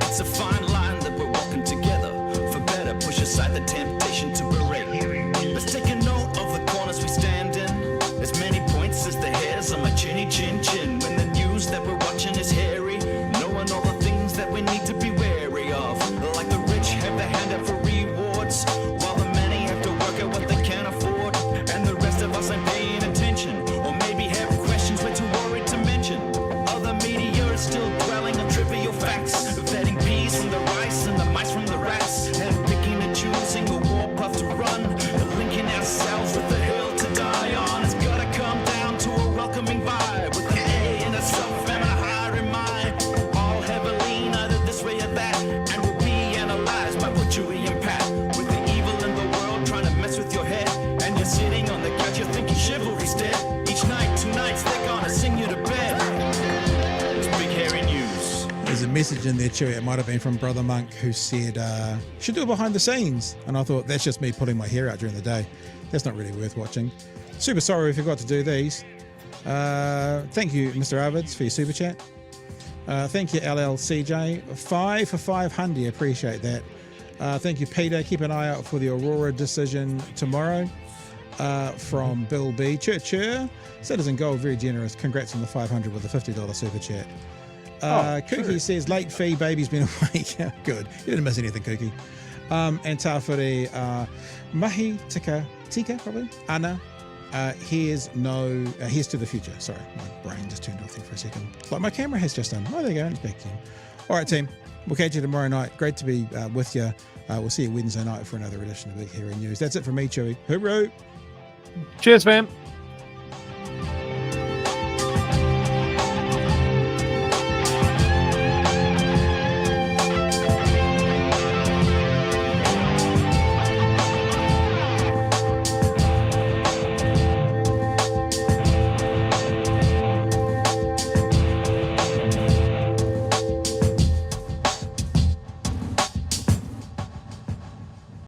It's a fine line that we're walking together. For better, push aside the temptation to berate. Let's take a note of the corners we stand in. As many points as the hairs on my chinny chin chin. When the news that we're watching is hairy, knowing all the things that we need to be wary of. Like the rich have their hand out for rewards, while the many have to work at what they can't afford. And the rest of us ain't paying attention, or maybe have questions we're too worried to mention. Other media is still dwelling on trivial facts, vetting peas from the rice and the mice from the rats, and picking and choosing a warpath to run, linking ourselves with the hill to die on. It's gotta come down to a welcoming vibe, with an A and a self and a higher in mind. All heavily, either this way or that, and we'll be analyzed by what Chewy and Pat. With the evil in the world trying to mess with your head, and you're sitting on the couch, you're thinking chivalry's dead. Each night, 2 nights, they're gonna sing you to bed. It's big hairy news. There's a message in there, Chewy. It might have been from Brother Monk, who said, should do it behind the scenes. And I thought, that's just me pulling my hair out during the day. That's not really worth watching. Super sorry we forgot to do these. Thank you, Mr. Arvids, for your super chat. Thank you, LLCJ. 5 for 500. Appreciate that. Thank you, Peter. Keep an eye out for the Aurora decision tomorrow. From Bill B. Church. Citizen Gold, very generous. Congrats on the 500 with a $50 super chat. Kookie says, late fee, baby's been awake. Good. You didn't miss anything, Kookie. And Tawhiri, Mahi Tika, probably. Anna, here's to the future. Sorry, my brain just turned off there for a second. Like my camera has just done. Oh, there you go. It's back in. All right, team. We'll catch you tomorrow night. Great to be with you. We'll see you Wednesday night for another edition of Big Hairy News. That's it from me, Chewy. Hooroo. Cheers, fam.